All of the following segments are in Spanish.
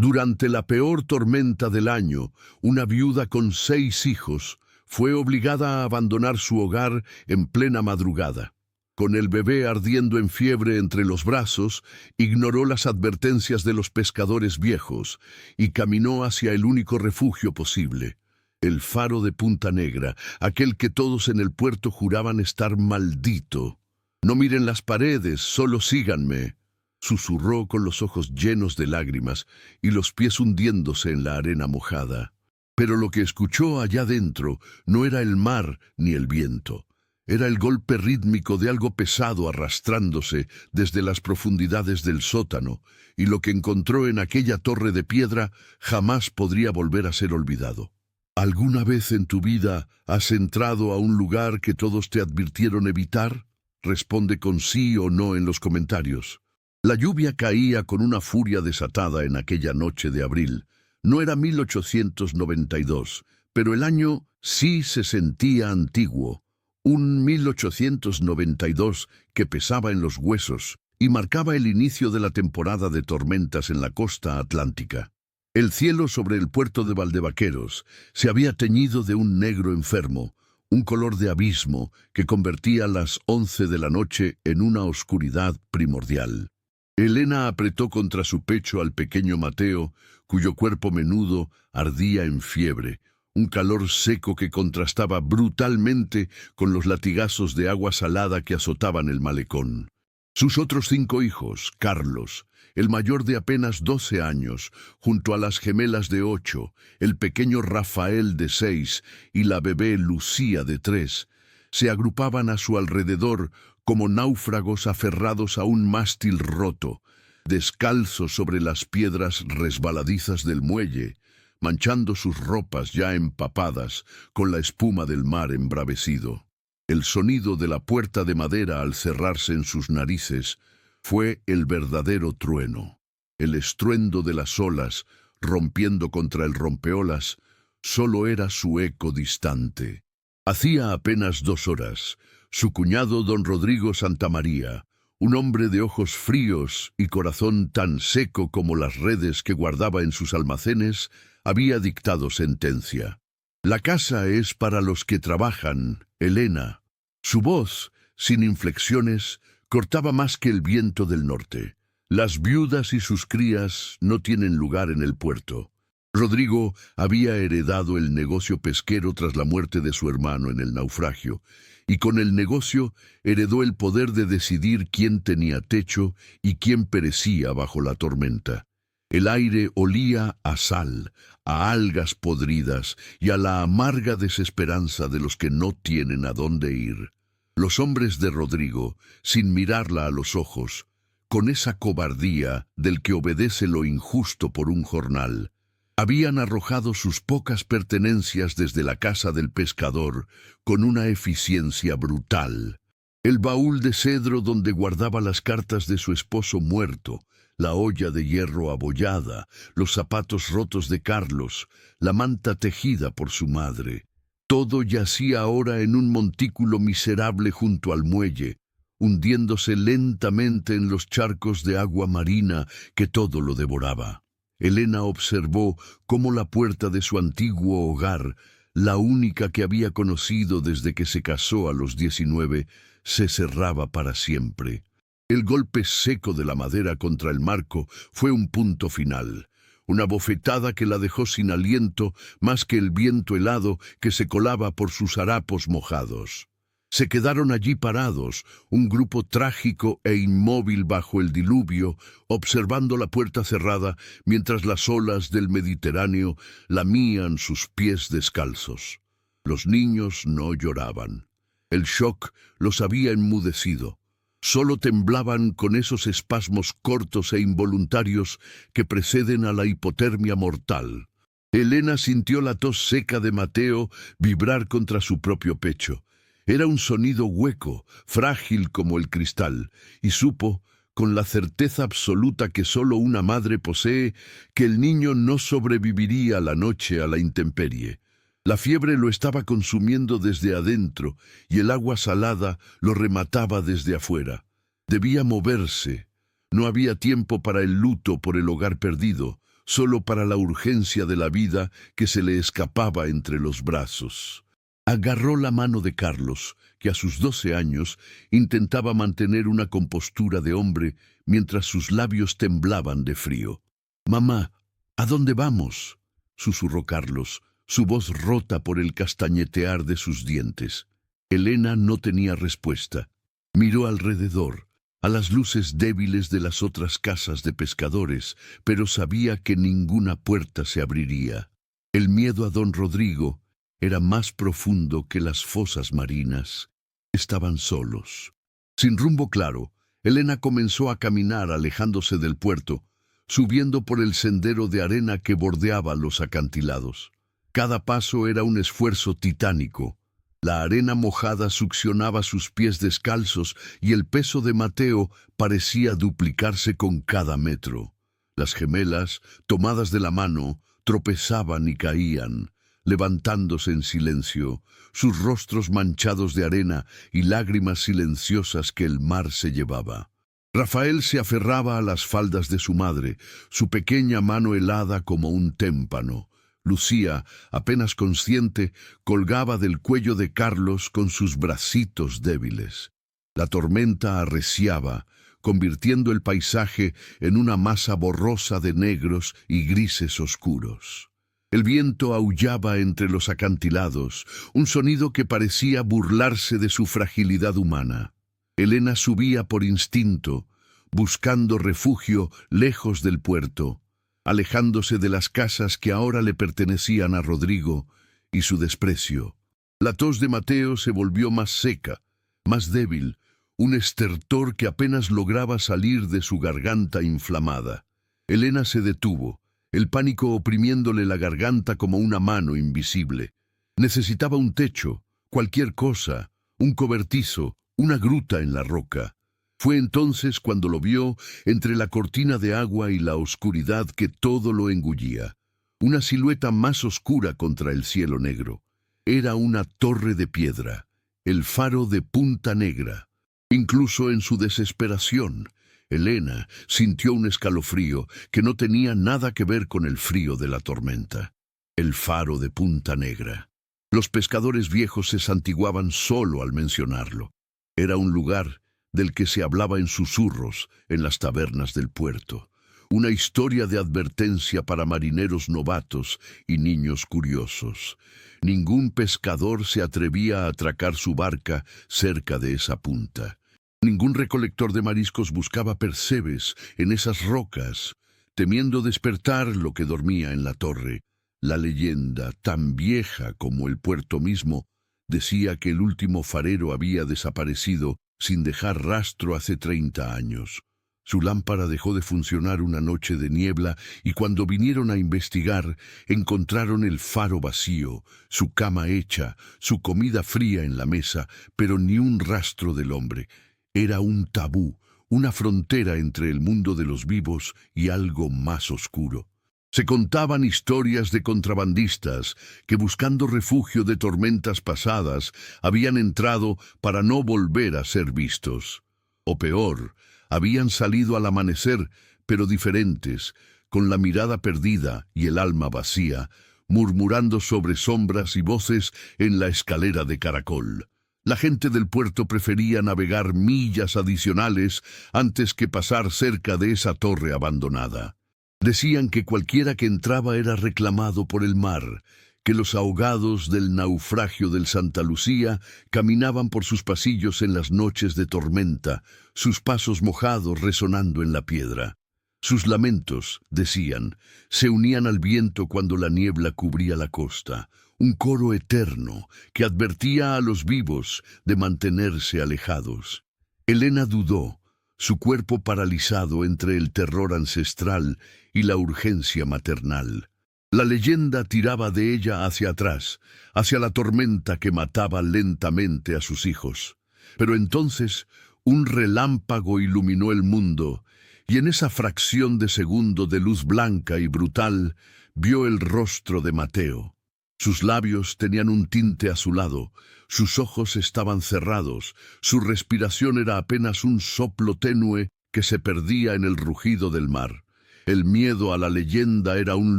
Durante la peor tormenta del año, una viuda con 6 hijos fue obligada a abandonar su hogar en plena madrugada. Con el bebé ardiendo en fiebre entre los brazos, ignoró las advertencias de los pescadores viejos y caminó hacia el único refugio posible, el faro de Punta Negra, aquel que todos en el puerto juraban estar maldito. «No miren las paredes, solo síganme», susurró con los ojos llenos de lágrimas y los pies hundiéndose en la arena mojada. Pero lo que escuchó allá dentro no era el mar ni el viento. Era el golpe rítmico de algo pesado arrastrándose desde las profundidades del sótano, y lo que encontró en aquella torre de piedra jamás podría volver a ser olvidado. ¿Alguna vez en tu vida has entrado a un lugar que todos te advirtieron evitar? Responde con sí o no en los comentarios. La lluvia caía con una furia desatada en aquella noche de abril. No era 1892, pero el año sí se sentía antiguo. Un 1892 que pesaba en los huesos y marcaba el inicio de la temporada de tormentas en la costa atlántica. El cielo sobre el puerto de Valdevaqueros se había teñido de un negro enfermo, un color de abismo que convertía las 11 de la noche en una oscuridad primordial. Elena apretó contra su pecho al pequeño Mateo, cuyo cuerpo menudo ardía en fiebre, un calor seco que contrastaba brutalmente con los latigazos de agua salada que azotaban el malecón. Sus otros 5 hijos, Carlos, el mayor de apenas 12 años, junto a las gemelas de 8, el pequeño Rafael de 6 y la bebé Lucía de 3, se agrupaban a su alrededor como náufragos aferrados a un mástil roto, descalzos sobre las piedras resbaladizas del muelle, manchando sus ropas ya empapadas con la espuma del mar embravecido. El sonido de la puerta de madera al cerrarse en sus narices fue el verdadero trueno. El estruendo de las olas rompiendo contra el rompeolas solo era su eco distante. Hacía apenas 2 horas, su cuñado don Rodrigo Santamaría, un hombre de ojos fríos y corazón tan seco como las redes que guardaba en sus almacenes, había dictado sentencia. «La casa es para los que trabajan, Elena». Su voz, sin inflexiones, cortaba más que el viento del norte. «Las viudas y sus crías no tienen lugar en el puerto». Rodrigo había heredado el negocio pesquero tras la muerte de su hermano en el naufragio, y con el negocio heredó el poder de decidir quién tenía techo y quién perecía bajo la tormenta. El aire olía a sal, a algas podridas y a la amarga desesperanza de los que no tienen a dónde ir. Los hombres de Rodrigo, sin mirarla a los ojos, con esa cobardía del que obedece lo injusto por un jornal, habían arrojado sus pocas pertenencias desde la casa del pescador con una eficiencia brutal. El baúl de cedro donde guardaba las cartas de su esposo muerto, la olla de hierro abollada, los zapatos rotos de Carlos, la manta tejida por su madre. Todo yacía ahora en un montículo miserable junto al muelle, hundiéndose lentamente en los charcos de agua marina que todo lo devoraba. Elena observó cómo la puerta de su antiguo hogar, la única que había conocido desde que se casó a los 19, se cerraba para siempre. El golpe seco de la madera contra el marco fue un punto final, una bofetada que la dejó sin aliento más que el viento helado que se colaba por sus harapos mojados. Se quedaron allí parados, un grupo trágico e inmóvil bajo el diluvio, observando la puerta cerrada mientras las olas del Mediterráneo lamían sus pies descalzos. Los niños no lloraban. El shock los había enmudecido. Solo temblaban con esos espasmos cortos e involuntarios que preceden a la hipotermia mortal. Elena sintió la tos seca de Mateo vibrar contra su propio pecho. Era un sonido hueco, frágil como el cristal, y supo, con la certeza absoluta que solo una madre posee, que el niño no sobreviviría la noche a la intemperie. La fiebre lo estaba consumiendo desde adentro, y el agua salada lo remataba desde afuera. Debía moverse. No había tiempo para el luto por el hogar perdido, solo para la urgencia de la vida que se le escapaba entre los brazos. Agarró la mano de Carlos, que a sus 12 años intentaba mantener una compostura de hombre mientras sus labios temblaban de frío. «Mamá, ¿a dónde vamos?», susurró Carlos, su voz rota por el castañetear de sus dientes. Elena no tenía respuesta. Miró alrededor, a las luces débiles de las otras casas de pescadores, pero sabía que ninguna puerta se abriría. El miedo a don Rodrigo era más profundo que las fosas marinas. Estaban solos. Sin rumbo claro, Elena comenzó a caminar alejándose del puerto, subiendo por el sendero de arena que bordeaba los acantilados. Cada paso era un esfuerzo titánico. La arena mojada succionaba sus pies descalzos y el peso de Mateo parecía duplicarse con cada metro. Las gemelas, tomadas de la mano, tropezaban y caían, levantándose en silencio, sus rostros manchados de arena y lágrimas silenciosas que el mar se llevaba. Rafael se aferraba a las faldas de su madre, su pequeña mano helada como un témpano. Lucía, apenas consciente, colgaba del cuello de Carlos con sus bracitos débiles. La tormenta arreciaba, convirtiendo el paisaje en una masa borrosa de negros y grises oscuros. El viento aullaba entre los acantilados, un sonido que parecía burlarse de su fragilidad humana. Elena subía por instinto, buscando refugio lejos del puerto, alejándose de las casas que ahora le pertenecían a Rodrigo y su desprecio. La tos de Mateo se volvió más seca, más débil, un estertor que apenas lograba salir de su garganta inflamada. Elena se detuvo, el pánico oprimiéndole la garganta como una mano invisible. Necesitaba un techo, cualquier cosa, un cobertizo, una gruta en la roca. Fue entonces cuando lo vio entre la cortina de agua y la oscuridad que todo lo engullía. Una silueta más oscura contra el cielo negro. Era una torre de piedra, el faro de Punta Negra. Incluso en su desesperación, Elena sintió un escalofrío que no tenía nada que ver con el frío de la tormenta. El faro de Punta Negra. Los pescadores viejos se santiguaban solo al mencionarlo. Era un lugar del que se hablaba en susurros en las tabernas del puerto. Una historia de advertencia para marineros novatos y niños curiosos. Ningún pescador se atrevía a atracar su barca cerca de esa punta. Ningún recolector de mariscos buscaba percebes en esas rocas, temiendo despertar lo que dormía en la torre. La leyenda, tan vieja como el puerto mismo, decía que el último farero había desaparecido sin dejar rastro hace 30 años. Su lámpara dejó de funcionar una noche de niebla y cuando vinieron a investigar, encontraron el faro vacío, su cama hecha, su comida fría en la mesa, pero ni un rastro del hombre. Era un tabú, una frontera entre el mundo de los vivos y algo más oscuro. Se contaban historias de contrabandistas que, buscando refugio de tormentas pasadas, habían entrado para no volver a ser vistos. O peor, habían salido al amanecer, pero diferentes, con la mirada perdida y el alma vacía, murmurando sobre sombras y voces en la escalera de caracol. La gente del puerto prefería navegar millas adicionales antes que pasar cerca de esa torre abandonada. Decían que cualquiera que entraba era reclamado por el mar, que los ahogados del naufragio del Santa Lucía caminaban por sus pasillos en las noches de tormenta, sus pasos mojados resonando en la piedra. Sus lamentos, decían, se unían al viento cuando la niebla cubría la costa, un coro eterno que advertía a los vivos de mantenerse alejados. Elena dudó, su cuerpo paralizado entre el terror ancestral y la urgencia maternal. La leyenda tiraba de ella hacia atrás, hacia la tormenta que mataba lentamente a sus hijos. Pero entonces un relámpago iluminó el mundo, y en esa fracción de segundo de luz blanca y brutal vio el rostro de Mateo. Sus labios tenían un tinte azulado, sus ojos estaban cerrados, su respiración era apenas un soplo tenue que se perdía en el rugido del mar. El miedo a la leyenda era un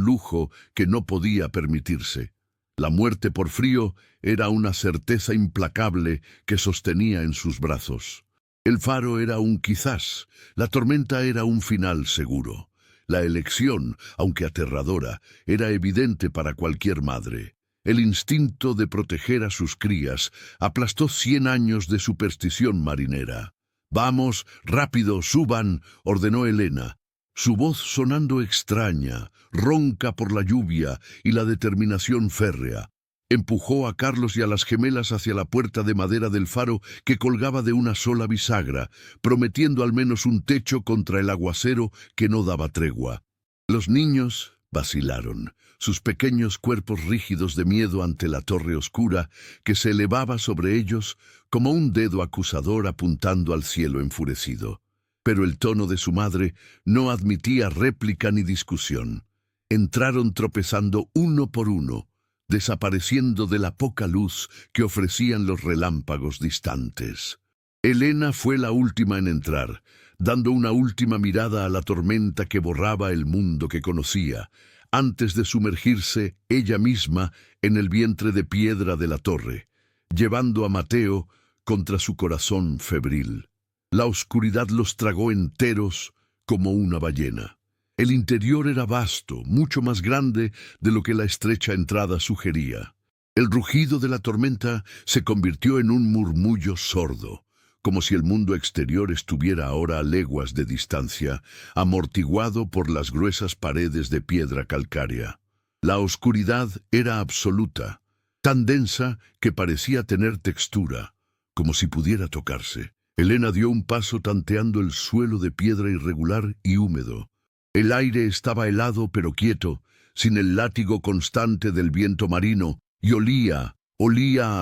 lujo que no podía permitirse. La muerte por frío era una certeza implacable que sostenía en sus brazos. El faro era un quizás, la tormenta era un final seguro. La elección, aunque aterradora, era evidente para cualquier madre. El instinto de proteger a sus crías aplastó 100 años de superstición marinera. «Vamos, rápido, suban», ordenó Elena, su voz sonando extraña, ronca por la lluvia y la determinación férrea. Empujó a Carlos y a las gemelas hacia la puerta de madera del faro que colgaba de una sola bisagra, prometiendo al menos un techo contra el aguacero que no daba tregua. Los niños vacilaron, sus pequeños cuerpos rígidos de miedo ante la torre oscura que se elevaba sobre ellos como un dedo acusador apuntando al cielo enfurecido. Pero el tono de su madre no admitía réplica ni discusión. Entraron tropezando uno por uno, desapareciendo de la poca luz que ofrecían los relámpagos distantes. Elena fue la última en entrar, dando una última mirada a la tormenta que borraba el mundo que conocía, antes de sumergirse ella misma en el vientre de piedra de la torre, llevando a Mateo contra su corazón febril. La oscuridad los tragó enteros como una ballena. El interior era vasto, mucho más grande de lo que la estrecha entrada sugería. El rugido de la tormenta se convirtió en un murmullo sordo, como si el mundo exterior estuviera ahora a leguas de distancia, amortiguado por las gruesas paredes de piedra calcárea. La oscuridad era absoluta, tan densa que parecía tener textura, como si pudiera tocarse. Elena dio un paso tanteando el suelo de piedra irregular y húmedo. El aire estaba helado pero quieto, sin el látigo constante del viento marino, y olía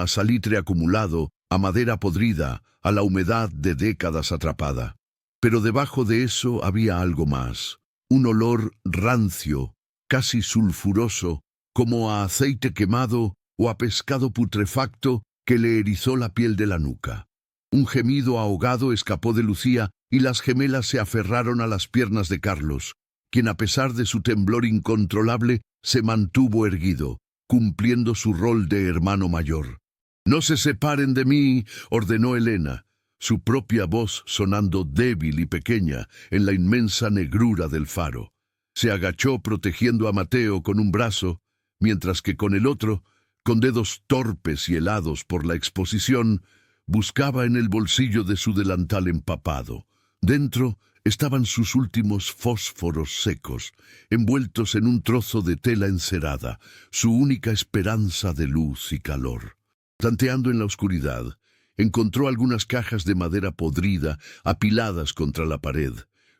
a salitre acumulado, a madera podrida, a la humedad de décadas atrapada. Pero debajo de eso había algo más, un olor rancio, casi sulfuroso, como a aceite quemado o a pescado putrefacto que le erizó la piel de la nuca. Un gemido ahogado escapó de Lucía y las gemelas se aferraron a las piernas de Carlos, quien a pesar de su temblor incontrolable se mantuvo erguido, cumpliendo su rol de hermano mayor. «No se separen de mí», ordenó Elena, su propia voz sonando débil y pequeña en la inmensa negrura del faro. Se agachó protegiendo a Mateo con un brazo, mientras que con el otro, con dedos torpes y helados por la exposición, buscaba en el bolsillo de su delantal empapado. Dentro estaban sus últimos fósforos secos, envueltos en un trozo de tela encerada, su única esperanza de luz y calor. Tanteando en la oscuridad, encontró algunas cajas de madera podrida apiladas contra la pared,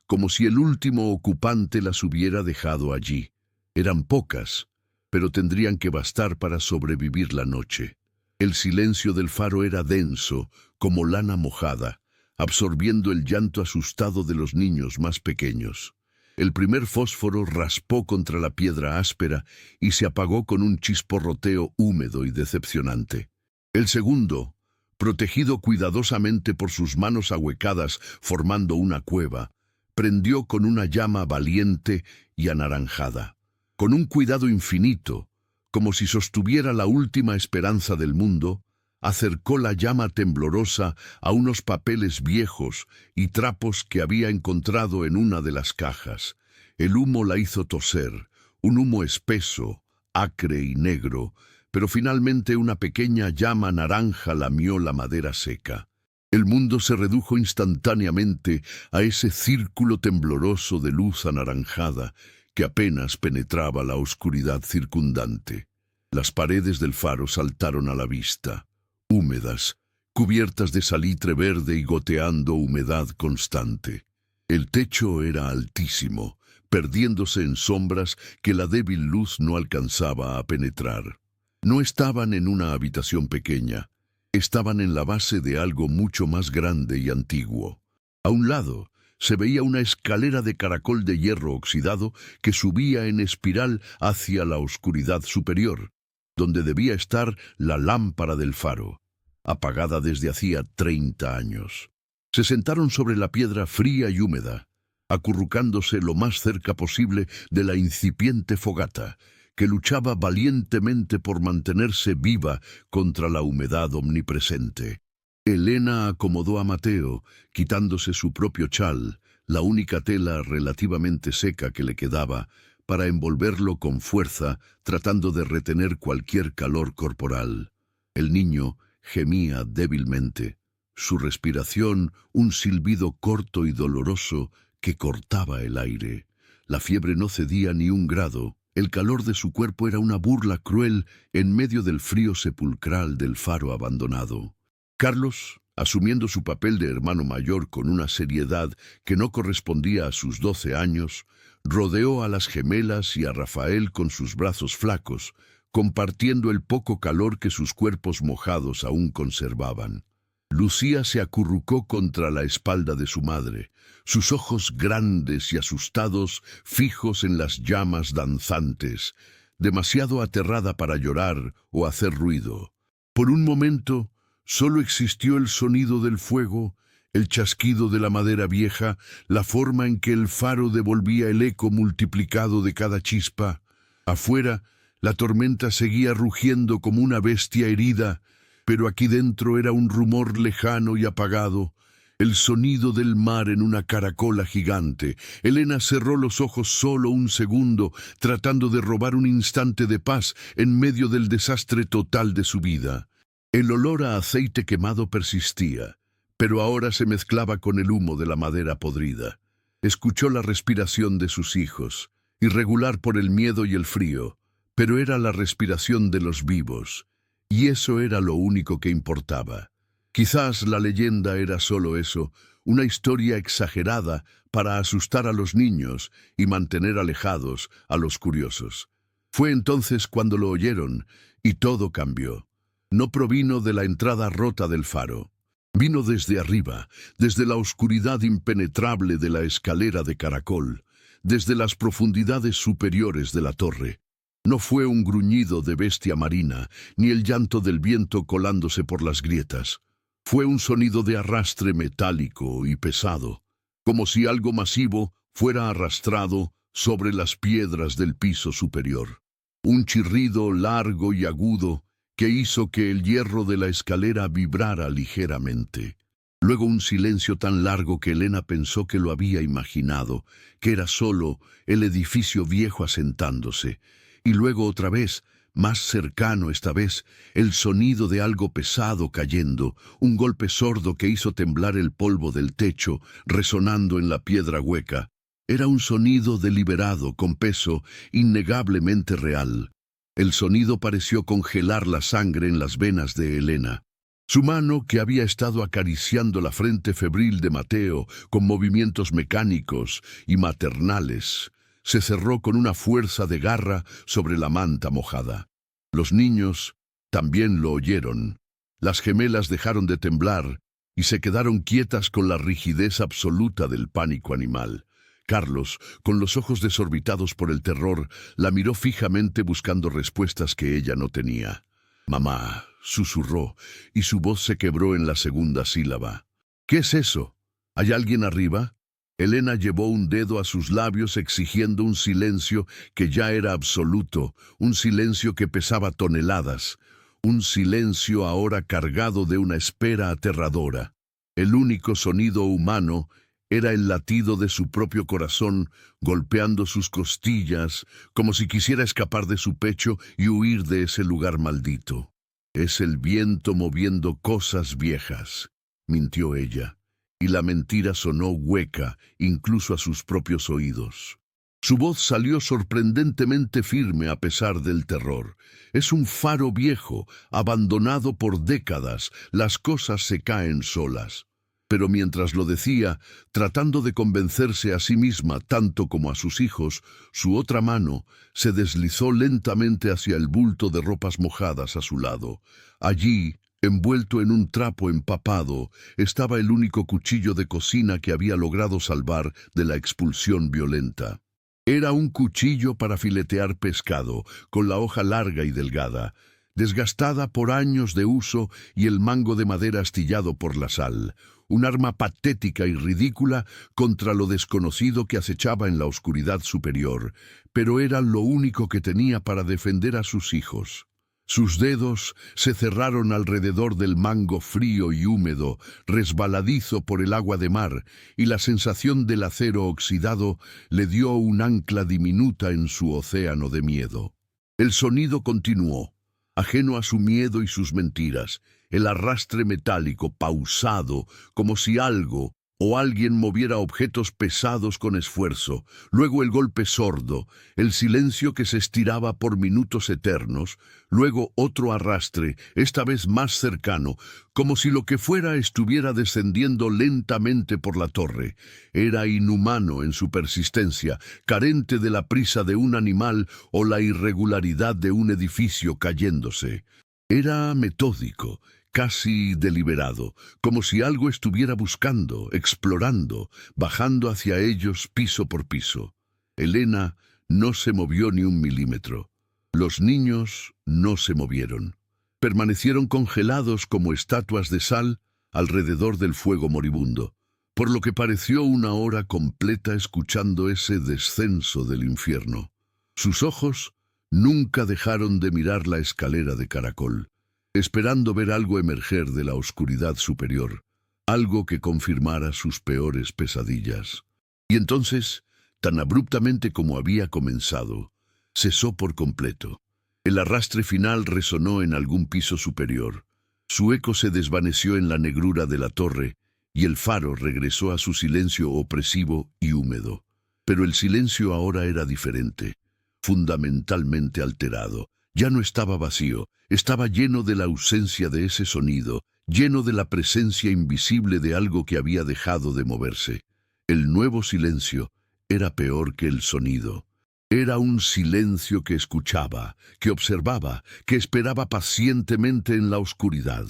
como si el último ocupante las hubiera dejado allí. Eran pocas, pero tendrían que bastar para sobrevivir la noche. El silencio del faro era denso, como lana mojada, absorbiendo el llanto asustado de los niños más pequeños. El primer fósforo raspó contra la piedra áspera y se apagó con un chisporroteo húmedo y decepcionante. El segundo, protegido cuidadosamente por sus manos ahuecadas formando una cueva, prendió con una llama valiente y anaranjada. Con un cuidado infinito, como si sostuviera la última esperanza del mundo, acercó la llama temblorosa a unos papeles viejos y trapos que había encontrado en una de las cajas. El humo la hizo toser, un humo espeso, acre y negro, pero finalmente una pequeña llama naranja lamió la madera seca. El mundo se redujo instantáneamente a ese círculo tembloroso de luz anaranjada que apenas penetraba la oscuridad circundante. Las paredes del faro saltaron a la vista, húmedas, cubiertas de salitre verde y goteando humedad constante. El techo era altísimo, perdiéndose en sombras que la débil luz no alcanzaba a penetrar. No estaban en una habitación pequeña, estaban en la base de algo mucho más grande y antiguo. A un lado se veía una escalera de caracol de hierro oxidado que subía en espiral hacia la oscuridad superior, donde debía estar la lámpara del faro, apagada desde hacía 30 años. Se sentaron sobre la piedra fría y húmeda, acurrucándose lo más cerca posible de la incipiente fogata, que luchaba valientemente por mantenerse viva contra la humedad omnipresente. Elena acomodó a Mateo, quitándose su propio chal, la única tela relativamente seca que le quedaba, para envolverlo con fuerza, tratando de retener cualquier calor corporal. El niño gemía débilmente, su respiración un silbido corto y doloroso que cortaba el aire. La fiebre no cedía ni un grado. El calor de su cuerpo era una burla cruel en medio del frío sepulcral del faro abandonado. Carlos, asumiendo su papel de hermano mayor con una seriedad que no correspondía a sus 12 años, rodeó a las gemelas y a Rafael con sus brazos flacos, compartiendo el poco calor que sus cuerpos mojados aún conservaban. Lucía se acurrucó contra la espalda de su madre, sus ojos grandes y asustados fijos en las llamas danzantes, demasiado aterrada para llorar o hacer ruido. Por un momento, solo existió el sonido del fuego, el chasquido de la madera vieja, la forma en que el faro devolvía el eco multiplicado de cada chispa. Afuera, la tormenta seguía rugiendo como una bestia herida, pero aquí dentro era un rumor lejano y apagado, el sonido del mar en una caracola gigante. Elena cerró los ojos solo un segundo, tratando de robar un instante de paz en medio del desastre total de su vida. El olor a aceite quemado persistía, pero ahora se mezclaba con el humo de la madera podrida. Escuchó la respiración de sus hijos, irregular por el miedo y el frío, pero era la respiración de los vivos. Y eso era lo único que importaba. Quizás la leyenda era solo eso, una historia exagerada para asustar a los niños y mantener alejados a los curiosos. Fue entonces cuando lo oyeron, y todo cambió. No provino de la entrada rota del faro. Vino desde arriba, desde la oscuridad impenetrable de la escalera de caracol, desde las profundidades superiores de la torre. No fue un gruñido de bestia marina, ni el llanto del viento colándose por las grietas. Fue un sonido de arrastre metálico y pesado, como si algo masivo fuera arrastrado sobre las piedras del piso superior. Un chirrido largo y agudo que hizo que el hierro de la escalera vibrara ligeramente. Luego un silencio tan largo que Elena pensó que lo había imaginado, que era solo el edificio viejo asentándose. Y luego otra vez, más cercano esta vez, el sonido de algo pesado cayendo, un golpe sordo que hizo temblar el polvo del techo, resonando en la piedra hueca. Era un sonido deliberado, con peso, innegablemente real. El sonido pareció congelar la sangre en las venas de Elena. Su mano, que había estado acariciando la frente febril de Mateo con movimientos mecánicos y maternales, se cerró con una fuerza de garra sobre la manta mojada. Los niños también lo oyeron. Las gemelas dejaron de temblar y se quedaron quietas con la rigidez absoluta del pánico animal. Carlos, con los ojos desorbitados por el terror, la miró fijamente buscando respuestas que ella no tenía. «Mamá», susurró, y su voz se quebró en la segunda sílaba. «¿Qué es eso? ¿Hay alguien arriba?» Elena llevó un dedo a sus labios exigiendo un silencio que ya era absoluto, un silencio que pesaba toneladas, un silencio ahora cargado de una espera aterradora. El único sonido humano era el latido de su propio corazón golpeando sus costillas, como si quisiera escapar de su pecho y huir de ese lugar maldito. «Es el viento moviendo cosas viejas», mintió ella. Y la mentira sonó hueca, incluso a sus propios oídos. Su voz salió sorprendentemente firme a pesar del terror. «Es un faro viejo, abandonado por décadas. Las cosas se caen solas». Pero mientras lo decía, tratando de convencerse a sí misma tanto como a sus hijos, su otra mano se deslizó lentamente hacia el bulto de ropas mojadas a su lado. Allí, envuelto en un trapo empapado, estaba el único cuchillo de cocina que había logrado salvar de la expulsión violenta. Era un cuchillo para filetear pescado, con la hoja larga y delgada, desgastada por años de uso y el mango de madera astillado por la sal. un arma patética y ridícula contra lo desconocido que acechaba en la oscuridad superior, pero era lo único que tenía para defender a sus hijos. Sus dedos se cerraron alrededor del mango frío y húmedo, resbaladizo por el agua de mar, y la sensación del acero oxidado le dio un ancla diminuta en su océano de miedo. El sonido continuó, ajeno a su miedo y sus mentiras, el arrastre metálico, pausado, como si algo o alguien moviera objetos pesados con esfuerzo, luego el golpe sordo, el silencio que se estiraba por minutos eternos, luego otro arrastre, esta vez más cercano, como si lo que fuera estuviera descendiendo lentamente por la torre. Era inhumano en su persistencia, carente de la prisa de un animal o la irregularidad de un edificio cayéndose. Era metódico, casi deliberado, como si algo estuviera buscando, explorando, bajando hacia ellos piso por piso. Elena no se movió ni un milímetro. Los niños no se movieron. Permanecieron congelados como estatuas de sal alrededor del fuego moribundo, por lo que pareció una hora completa escuchando ese descenso del infierno. Sus ojos nunca dejaron de mirar la escalera de caracol, esperando ver algo emerger de la oscuridad superior, algo que confirmara sus peores pesadillas. Y entonces, tan abruptamente como había comenzado, cesó por completo. El arrastre final resonó en algún piso superior. Su eco se desvaneció en la negrura de la torre, y el faro regresó a su silencio opresivo y húmedo. Pero el silencio ahora era diferente, fundamentalmente alterado. Ya no estaba vacío, estaba lleno de la ausencia de ese sonido, lleno de la presencia invisible de algo que había dejado de moverse. El nuevo silencio era peor que el sonido. Era un silencio que escuchaba, que observaba, que esperaba pacientemente en la oscuridad.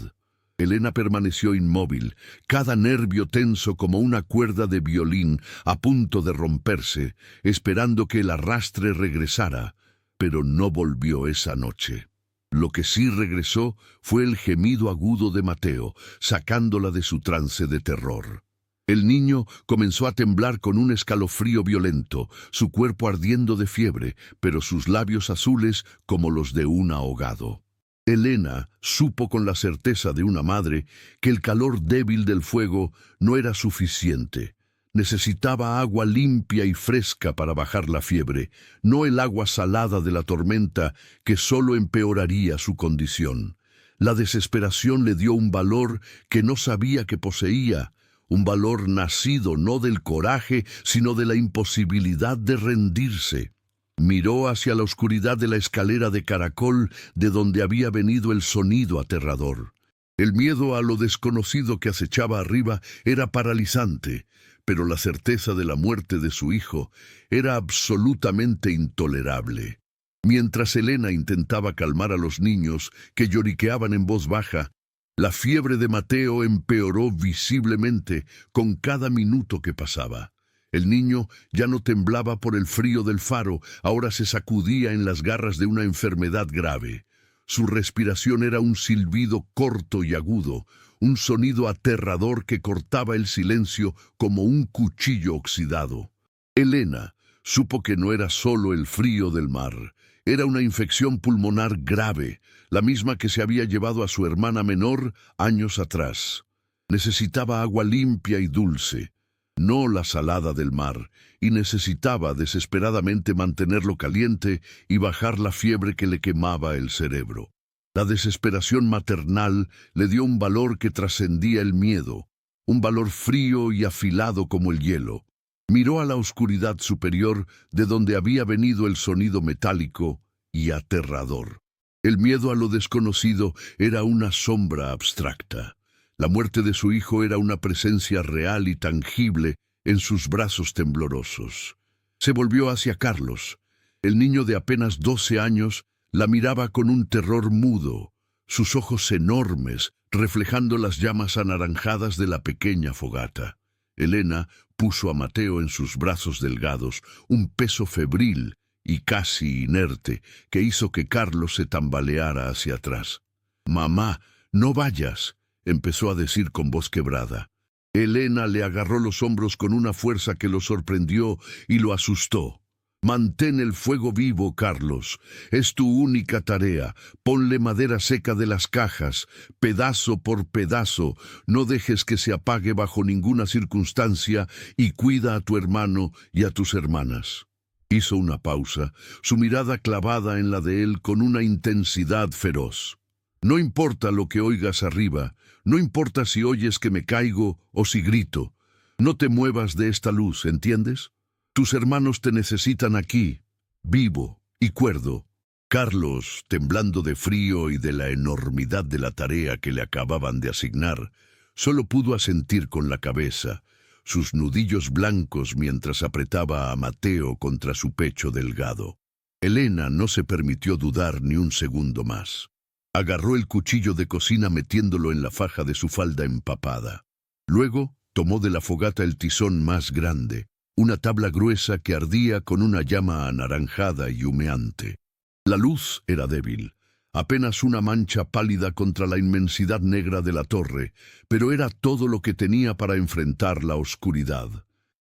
Elena permaneció inmóvil, cada nervio tenso como una cuerda de violín a punto de romperse, esperando que el arrastre regresara. Pero no volvió esa noche. Lo que sí regresó fue el gemido agudo de Mateo, sacándola de su trance de terror. El niño comenzó a temblar con un escalofrío violento, su cuerpo ardiendo de fiebre, pero sus labios azules como los de un ahogado. Elena supo con la certeza de una madre que el calor débil del fuego no era suficiente. Necesitaba agua limpia y fresca para bajar la fiebre, no el agua salada de la tormenta que solo empeoraría su condición. La desesperación le dio un valor que no sabía que poseía, un valor nacido no del coraje, sino de la imposibilidad de rendirse. Miró hacia la oscuridad de la escalera de caracol de donde había venido el sonido aterrador. El miedo a lo desconocido que acechaba arriba era paralizante, pero la certeza de la muerte de su hijo era absolutamente intolerable. Mientras Elena intentaba calmar a los niños que lloriqueaban en voz baja, la fiebre de Mateo empeoró visiblemente con cada minuto que pasaba. El niño ya no temblaba por el frío del faro, ahora se sacudía en las garras de una enfermedad grave. Su respiración era un silbido corto y agudo, un sonido aterrador que cortaba el silencio como un cuchillo oxidado. Elena supo que no era solo el frío del mar, era una infección pulmonar grave, la misma que se había llevado a su hermana menor años atrás. Necesitaba agua limpia y dulce, no la salada del mar, y necesitaba desesperadamente mantenerlo caliente y bajar la fiebre que le quemaba el cerebro. La desesperación maternal le dio un valor que trascendía el miedo, un valor frío y afilado como el hielo. Miró a la oscuridad superior de donde había venido el sonido metálico y aterrador. El miedo a lo desconocido era una sombra abstracta. La muerte de su hijo era una presencia real y tangible en sus brazos temblorosos. Se volvió hacia Carlos. El niño de apenas 12 años la miraba con un terror mudo, sus ojos enormes, reflejando las llamas anaranjadas de la pequeña fogata. Elena puso a Mateo en sus brazos delgados, un peso febril y casi inerte, que hizo que Carlos se tambaleara hacia atrás. «Mamá, no vayas», empezó a decir con voz quebrada. Elena le agarró los hombros con una fuerza que lo sorprendió y lo asustó. Mantén el fuego vivo, Carlos. Es tu única tarea. Ponle madera seca de las cajas, pedazo por pedazo. No dejes que se apague bajo ninguna circunstancia y cuida a tu hermano y a tus hermanas. Hizo una pausa, su mirada clavada en la de él con una intensidad feroz. No importa lo que oigas arriba, no importa si oyes que me caigo o si grito. No te muevas de esta luz, ¿entiendes? Tus hermanos te necesitan aquí, vivo y cuerdo. Carlos, temblando de frío y de la enormidad de la tarea que le acababan de asignar, solo pudo asentir con la cabeza, sus nudillos blancos mientras apretaba a Mateo contra su pecho delgado. Elena no se permitió dudar ni un segundo más. Agarró el cuchillo de cocina metiéndolo en la faja de su falda empapada. Luego tomó de la fogata el tizón más grande, una tabla gruesa que ardía con una llama anaranjada y humeante. La luz era débil, apenas una mancha pálida contra la inmensidad negra de la torre, pero era todo lo que tenía para enfrentar la oscuridad.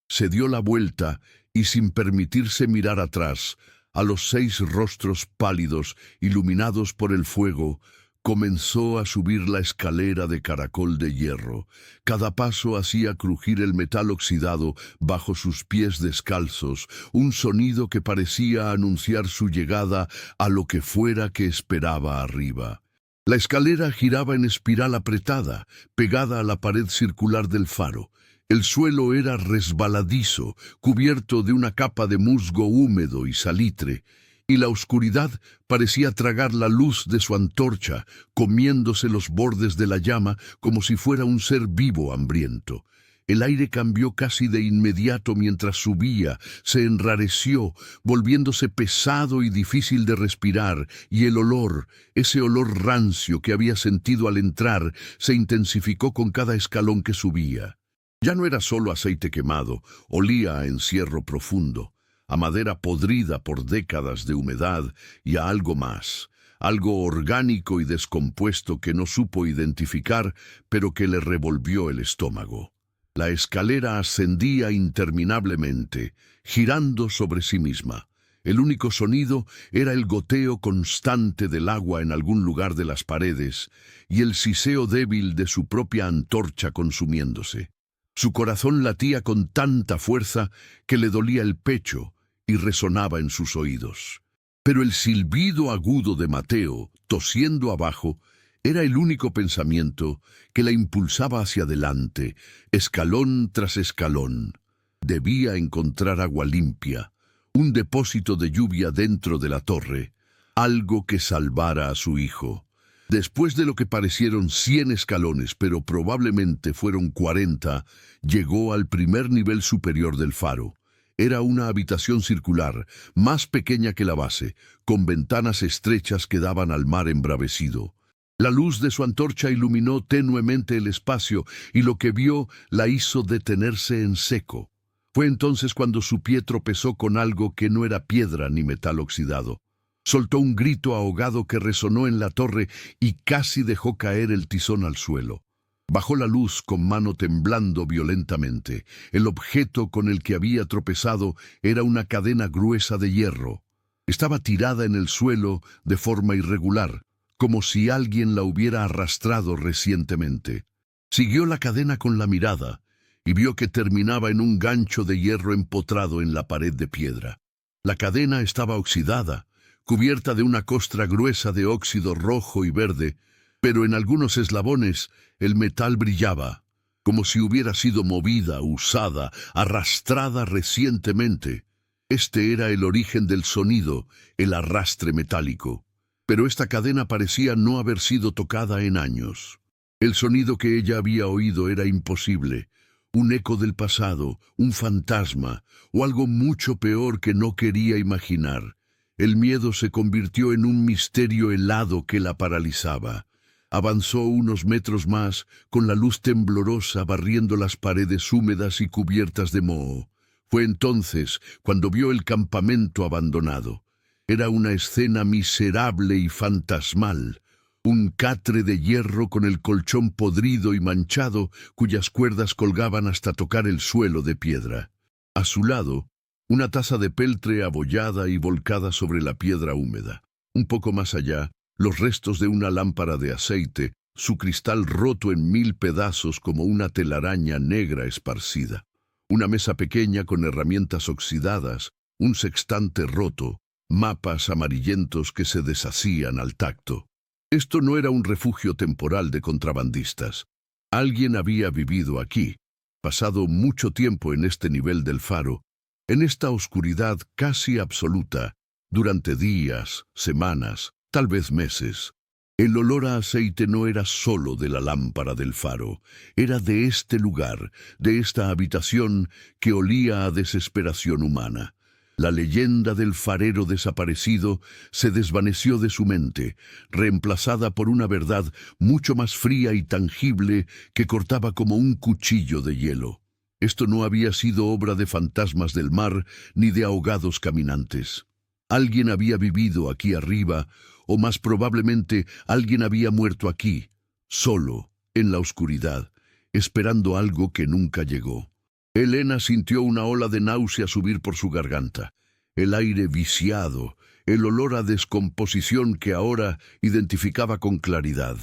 Se dio la vuelta y, sin permitirse mirar atrás, a los 6 rostros pálidos, iluminados por el fuego, comenzó a subir la escalera de caracol de hierro. Cada paso hacía crujir el metal oxidado bajo sus pies descalzos, un sonido que parecía anunciar su llegada a lo que fuera que esperaba arriba. La escalera giraba en espiral apretada, pegada a la pared circular del faro. El suelo era resbaladizo, cubierto de una capa de musgo húmedo y salitre, y la oscuridad parecía tragar la luz de su antorcha, comiéndose los bordes de la llama como si fuera un ser vivo hambriento. El aire cambió casi de inmediato mientras subía, se enrareció, volviéndose pesado y difícil de respirar, y el olor, ese olor rancio que había sentido al entrar, se intensificó con cada escalón que subía. Ya no era solo aceite quemado, olía a encierro profundo, a madera podrida por décadas de humedad y a algo más, algo orgánico y descompuesto que no supo identificar, pero que le revolvió el estómago. La escalera ascendía interminablemente, girando sobre sí misma. El único sonido era el goteo constante del agua en algún lugar de las paredes y el siseo débil de su propia antorcha consumiéndose. Su corazón latía con tanta fuerza que le dolía el pecho y resonaba en sus oídos. Pero el silbido agudo de Mateo, tosiendo abajo, era el único pensamiento que la impulsaba hacia adelante, escalón tras escalón. Debía encontrar agua limpia, un depósito de lluvia dentro de la torre, algo que salvara a su hijo. Después de lo que parecieron 100 escalones, pero probablemente fueron 40, llegó al primer nivel superior del faro. Era una habitación circular, más pequeña que la base, con ventanas estrechas que daban al mar embravecido. La luz de su antorcha iluminó tenuemente el espacio y lo que vio la hizo detenerse en seco. Fue entonces cuando su pie tropezó con algo que no era piedra ni metal oxidado. Soltó un grito ahogado que resonó en la torre y casi dejó caer el tizón al suelo. Bajó la luz con mano temblando violentamente. El objeto con el que había tropezado era una cadena gruesa de hierro. Estaba tirada en el suelo de forma irregular, como si alguien la hubiera arrastrado recientemente. Siguió la cadena con la mirada y vio que terminaba en un gancho de hierro empotrado en la pared de piedra. La cadena estaba oxidada, cubierta de una costra gruesa de óxido rojo y verde, pero en algunos eslabones el metal brillaba, como si hubiera sido movida, usada, arrastrada recientemente. Este era el origen del sonido, el arrastre metálico. Pero esta cadena parecía no haber sido tocada en años. El sonido que ella había oído era imposible, un eco del pasado, un fantasma, o algo mucho peor que no quería imaginar. El miedo se convirtió en un misterio helado que la paralizaba. Avanzó unos metros más, con la luz temblorosa barriendo las paredes húmedas y cubiertas de moho. Fue entonces cuando vio el campamento abandonado. Era una escena miserable y fantasmal. un catre de hierro con el colchón podrido y manchado, cuyas cuerdas colgaban hasta tocar el suelo de piedra. A su lado, una taza de peltre abollada y volcada sobre la piedra húmeda. Un poco más allá, los restos de una lámpara de aceite, su cristal roto en 1000 pedazos como una telaraña negra esparcida. Una mesa pequeña con herramientas oxidadas, un sextante roto, mapas amarillentos que se deshacían al tacto. Esto no era un refugio temporal de contrabandistas. Alguien había vivido aquí, pasado mucho tiempo en este nivel del faro, en esta oscuridad casi absoluta, durante días, semanas, tal vez meses. El olor a aceite no era solo de la lámpara del faro, era de este lugar, de esta habitación que olía a desesperación humana. La leyenda del farero desaparecido se desvaneció de su mente, reemplazada por una verdad mucho más fría y tangible que cortaba como un cuchillo de hielo. Esto no había sido obra de fantasmas del mar ni de ahogados caminantes. Alguien había vivido aquí arriba, o más probablemente alguien había muerto aquí, solo, en la oscuridad, esperando algo que nunca llegó. Elena sintió una ola de náusea subir por su garganta. El aire viciado, el olor a descomposición que ahora identificaba con claridad.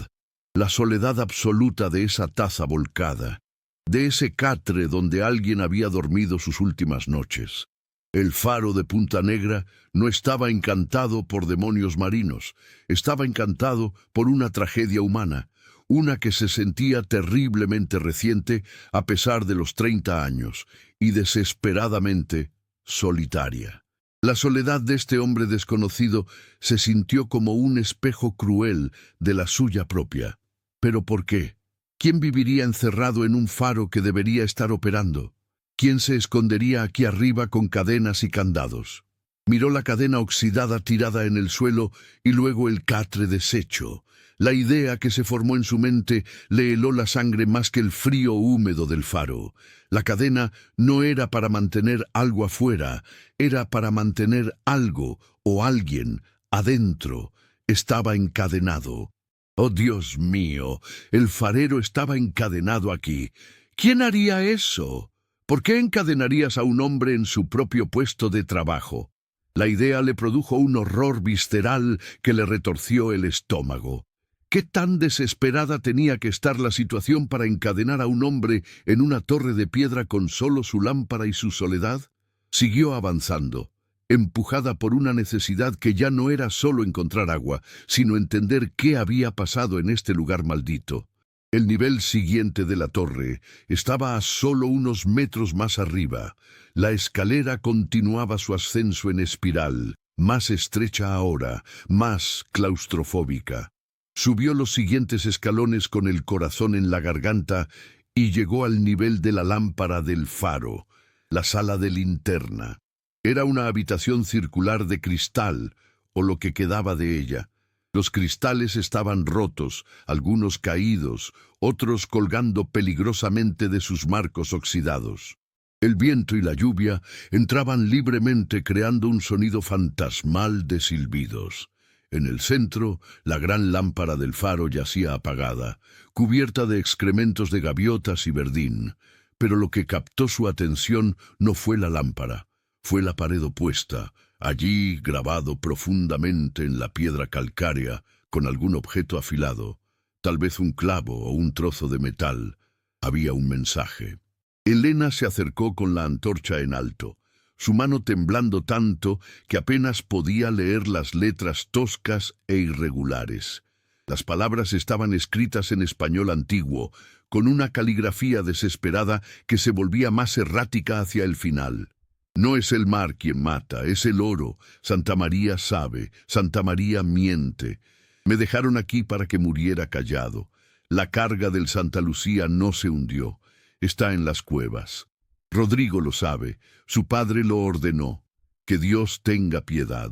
La soledad absoluta de esa taza volcada, de ese catre donde alguien había dormido sus últimas noches. El faro de Punta Negra no estaba encantado por demonios marinos, estaba encantado por una tragedia humana, una que se sentía terriblemente reciente a pesar de los 30 años, y desesperadamente solitaria. La soledad de este hombre desconocido se sintió como un espejo cruel de la suya propia. ¿Pero por qué? ¿Quién viviría encerrado en un faro que debería estar operando? ¿Quién se escondería aquí arriba con cadenas y candados? Miró la cadena oxidada tirada en el suelo y luego el catre deshecho. La idea que se formó en su mente le heló la sangre más que el frío húmedo del faro. La cadena no era para mantener algo afuera, era para mantener algo o alguien adentro. Estaba encadenado. ¡Oh, Dios mío! El farero estaba encadenado aquí. ¿Quién haría eso? ¿Por qué encadenarías a un hombre en su propio puesto de trabajo? La idea le produjo un horror visceral que le retorció el estómago. ¿Qué tan desesperada tenía que estar la situación para encadenar a un hombre en una torre de piedra con solo su lámpara y su soledad? Siguió avanzando, empujada por una necesidad que ya no era solo encontrar agua, sino entender qué había pasado en este lugar maldito. El nivel siguiente de la torre estaba a solo unos metros más arriba. La escalera continuaba su ascenso en espiral, más estrecha ahora, más claustrofóbica. Subió los siguientes escalones con el corazón en la garganta y llegó al nivel de la lámpara del faro, la sala de linterna. Era una habitación circular de cristal, o lo que quedaba de ella. Los cristales estaban rotos, algunos caídos, otros colgando peligrosamente de sus marcos oxidados. El viento y la lluvia entraban libremente creando un sonido fantasmal de silbidos. En el centro, la gran lámpara del faro yacía apagada, cubierta de excrementos de gaviotas y verdín. Pero lo que captó su atención no fue la lámpara, fue la pared opuesta, allí grabado profundamente en la piedra calcárea, con algún objeto afilado, tal vez un clavo o un trozo de metal. Había un mensaje. Elena se acercó con la antorcha en alto, su mano temblando tanto que apenas podía leer las letras toscas e irregulares. Las palabras estaban escritas en español antiguo, con una caligrafía desesperada que se volvía más errática hacia el final. No es el mar quien mata, es el oro. Santa María sabe, Santa María miente. Me dejaron aquí para que muriera callado. La carga del Santa Lucía no se hundió, está en las cuevas. Rodrigo lo sabe, su padre lo ordenó. Que Dios tenga piedad.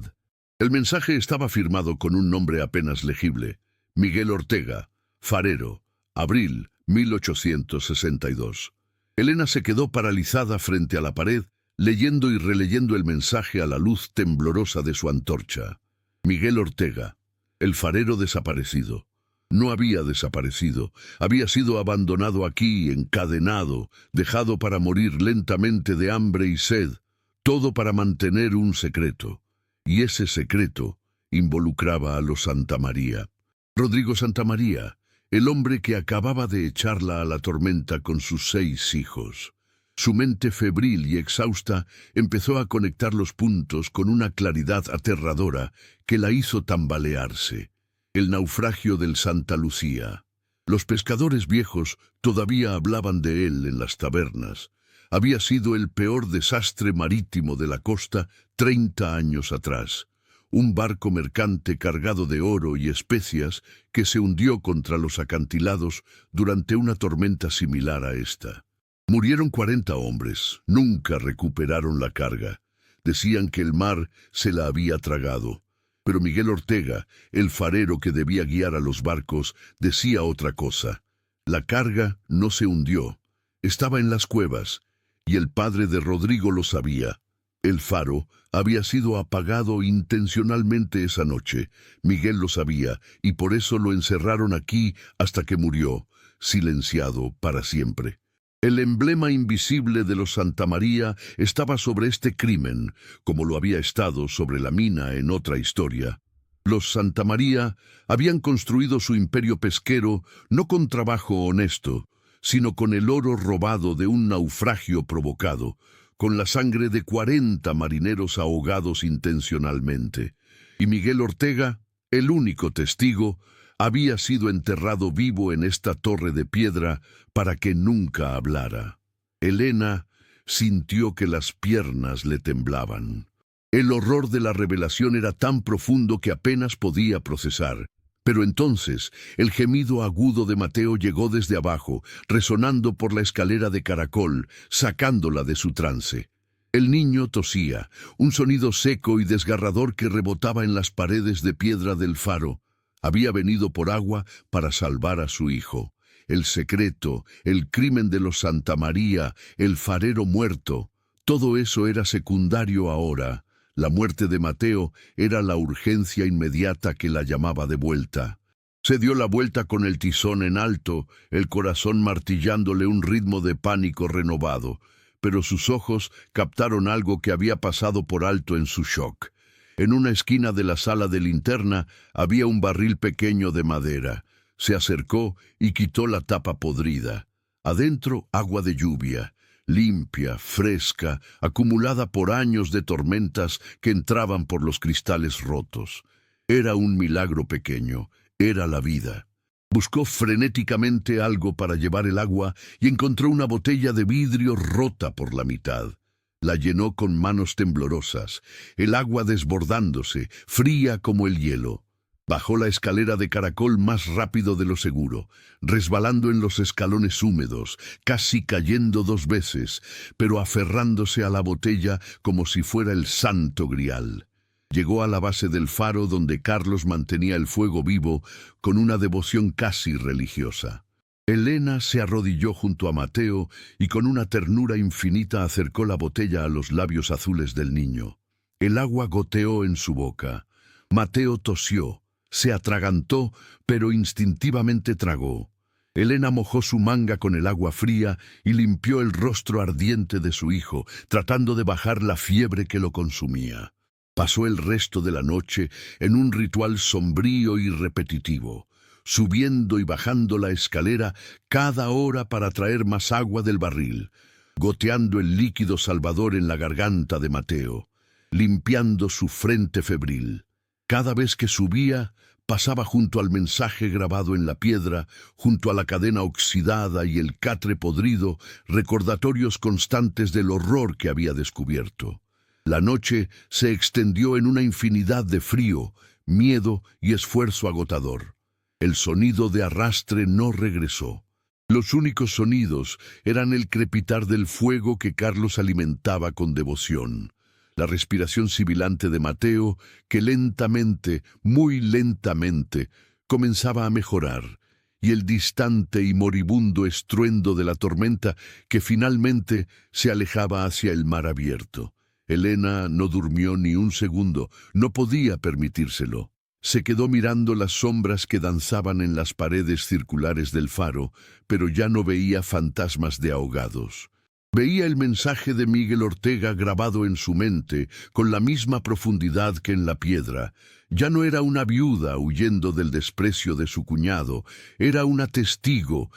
El mensaje estaba firmado con un nombre apenas legible. Miguel Ortega, farero, abril 1862. Elena se quedó paralizada frente a la pared, leyendo y releyendo el mensaje a la luz temblorosa de su antorcha. Miguel Ortega, el farero desaparecido. No había desaparecido, había sido abandonado aquí, encadenado, dejado para morir lentamente de hambre y sed, todo para mantener un secreto. Y ese secreto involucraba a los Santamaría. Rodrigo Santamaría, el hombre que acababa de echarla a la tormenta con sus 6 hijos. Su mente febril y exhausta empezó a conectar los puntos con una claridad aterradora que la hizo tambalearse. El naufragio del Santa Lucía. Los pescadores viejos todavía hablaban de él en las tabernas. Había sido el peor desastre marítimo de la costa 30 años atrás. Un barco mercante cargado de oro y especias que se hundió contra los acantilados durante una tormenta similar a esta. Murieron 40 hombres, nunca recuperaron la carga. Decían que el mar se la había tragado. Pero Miguel Ortega, el farero que debía guiar a los barcos, decía otra cosa. La carga no se hundió, estaba en las cuevas, y el padre de Rodrigo lo sabía. El faro había sido apagado intencionalmente esa noche. Miguel lo sabía, y por eso lo encerraron aquí hasta que murió, silenciado para siempre. El emblema invisible de los Santamaría estaba sobre este crimen, como lo había estado sobre la mina en otra historia. Los Santamaría habían construido su imperio pesquero no con trabajo honesto, sino con el oro robado de un naufragio provocado, con la sangre de 40 marineros ahogados intencionalmente. Y Miguel Ortega, el único testigo, había sido enterrado vivo en esta torre de piedra para que nunca hablara. Elena sintió que las piernas le temblaban. El horror de la revelación era tan profundo que apenas podía procesar. Pero entonces el gemido agudo de Mateo llegó desde abajo, resonando por la escalera de caracol, sacándola de su trance. El niño tosía, un sonido seco y desgarrador que rebotaba en las paredes de piedra del faro. Había venido por agua para salvar a su hijo. El secreto, el crimen de los Santamaría, el farero muerto, todo eso era secundario ahora. La muerte de Mateo era la urgencia inmediata que la llamaba de vuelta. Se dio la vuelta con el tizón en alto, el corazón martillándole un ritmo de pánico renovado, pero sus ojos captaron algo que había pasado por alto en su shock. En una esquina de la sala de linterna había un barril pequeño de madera. Se acercó y quitó la tapa podrida. Adentro, agua de lluvia, limpia, fresca, acumulada por años de tormentas que entraban por los cristales rotos. Era un milagro pequeño, era la vida. Buscó frenéticamente algo para llevar el agua y encontró una botella de vidrio rota por la mitad. La llenó con manos temblorosas, el agua desbordándose, fría como el hielo. Bajó la escalera de caracol más rápido de lo seguro, resbalando en los escalones húmedos, casi cayendo 2 veces, pero aferrándose a la botella como si fuera el santo grial. Llegó a la base del faro donde Carlos mantenía el fuego vivo con una devoción casi religiosa. Elena se arrodilló junto a Mateo y con una ternura infinita acercó la botella a los labios azules del niño. El agua goteó en su boca. Mateo tosió, se atragantó, pero instintivamente tragó. Elena mojó su manga con el agua fría y limpió el rostro ardiente de su hijo, tratando de bajar la fiebre que lo consumía. Pasó el resto de la noche en un ritual sombrío y repetitivo, subiendo y bajando la escalera cada hora para traer más agua del barril, goteando el líquido salvador en la garganta de Mateo, limpiando su frente febril. Cada vez que subía, pasaba junto al mensaje grabado en la piedra, junto a la cadena oxidada y el catre podrido, recordatorios constantes del horror que había descubierto. La noche se extendió en una infinidad de frío, miedo y esfuerzo agotador. El sonido de arrastre no regresó. Los únicos sonidos eran el crepitar del fuego que Carlos alimentaba con devoción, la respiración sibilante de Mateo, que lentamente, muy lentamente, comenzaba a mejorar, y el distante y moribundo estruendo de la tormenta que finalmente se alejaba hacia el mar abierto. Elena no durmió ni un segundo, no podía permitírselo. Se quedó mirando las sombras que danzaban en las paredes circulares del faro, pero ya no veía fantasmas de ahogados. Veía el mensaje de Miguel Ortega grabado en su mente, con la misma profundidad que en la piedra. Ya no era una viuda huyendo del desprecio de su cuñado, era una testigo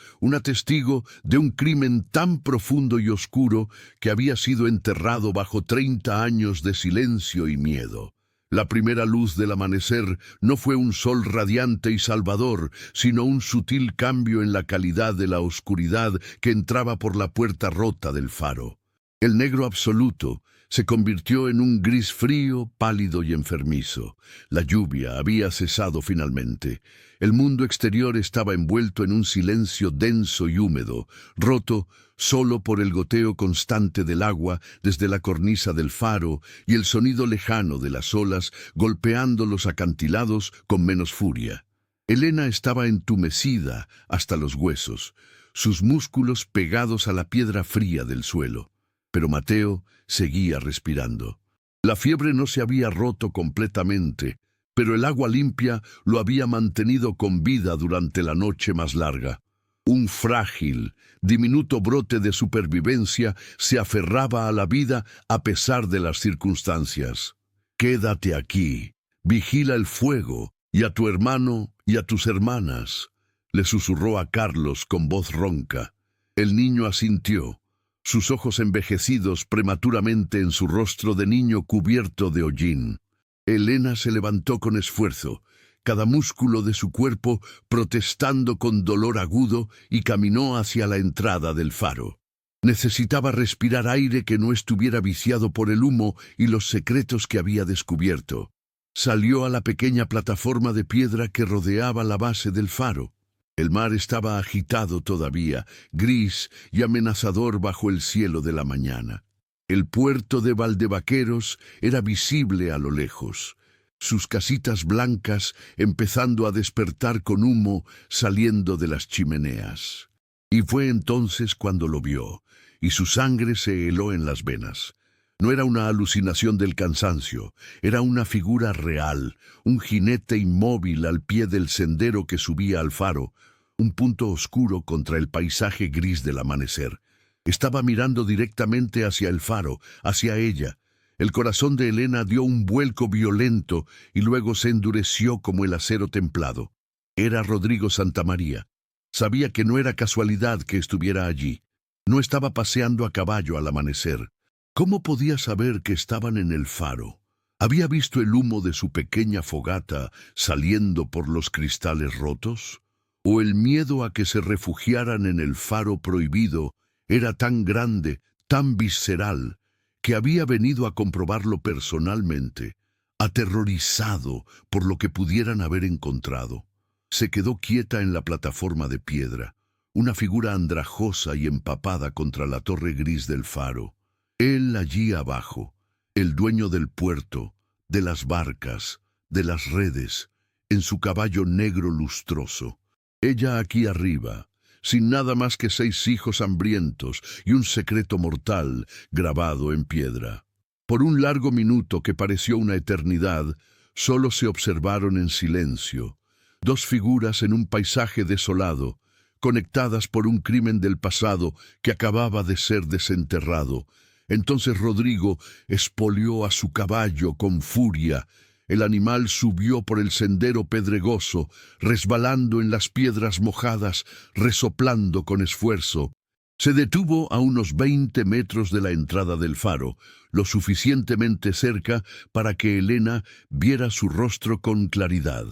de un crimen tan profundo y oscuro que había sido enterrado bajo 30 años de silencio y miedo. La primera luz del amanecer no fue un sol radiante y salvador, sino un sutil cambio en la calidad de la oscuridad que entraba por la puerta rota del faro. El negro absoluto se convirtió en un gris frío, pálido y enfermizo. La lluvia había cesado finalmente. El mundo exterior estaba envuelto en un silencio denso y húmedo, roto solo por el goteo constante del agua desde la cornisa del faro y el sonido lejano de las olas golpeando los acantilados con menos furia. Elena estaba entumecida hasta los huesos, sus músculos pegados a la piedra fría del suelo. Pero Mateo seguía respirando. La fiebre no se había roto completamente, pero el agua limpia lo había mantenido con vida durante la noche más larga. Un frágil, diminuto brote de supervivencia se aferraba a la vida a pesar de las circunstancias. «Quédate aquí, vigila el fuego, y a tu hermano y a tus hermanas», le susurró a Carlos con voz ronca. El niño asintió, sus ojos envejecidos prematuramente en su rostro de niño cubierto de hollín. Elena se levantó con esfuerzo, cada músculo de su cuerpo protestando con dolor agudo, y caminó hacia la entrada del faro. Necesitaba respirar aire que no estuviera viciado por el humo y los secretos que había descubierto. Salió a la pequeña plataforma de piedra que rodeaba la base del faro. El mar estaba agitado todavía, gris y amenazador bajo el cielo de la mañana. El puerto de Valdevaqueros era visible a lo lejos, sus casitas blancas empezando a despertar con humo saliendo de las chimeneas. Y fue entonces cuando lo vio, y su sangre se heló en las venas. No era una alucinación del cansancio, era una figura real, un jinete inmóvil al pie del sendero que subía al faro, un punto oscuro contra el paisaje gris del amanecer. Estaba mirando directamente hacia el faro, hacia ella. El corazón de Elena dio un vuelco violento y luego se endureció como el acero templado. Era Rodrigo Santamaría. Sabía que no era casualidad que estuviera allí. No estaba paseando a caballo al amanecer. ¿Cómo podía saber que estaban en el faro? ¿Había visto el humo de su pequeña fogata saliendo por los cristales rotos? ¿O el miedo a que se refugiaran en el faro prohibido era tan grande, tan visceral, que había venido a comprobarlo personalmente, aterrorizado por lo que pudieran haber encontrado? Se quedó quieta en la plataforma de piedra, una figura andrajosa y empapada contra la torre gris del faro. Él allí abajo, el dueño del puerto, de las barcas, de las redes, en su caballo negro lustroso. Ella aquí arriba, sin nada más que 6 hijos hambrientos y un secreto mortal grabado en piedra. Por un largo minuto que pareció una eternidad, solo se observaron en silencio, 2 figuras en un paisaje desolado, conectadas por un crimen del pasado que acababa de ser desenterrado. Entonces Rodrigo espolió a su caballo con furia. El animal subió por el sendero pedregoso, resbalando en las piedras mojadas, resoplando con esfuerzo. Se detuvo a unos 20 metros de la entrada del faro, lo suficientemente cerca para que Elena viera su rostro con claridad.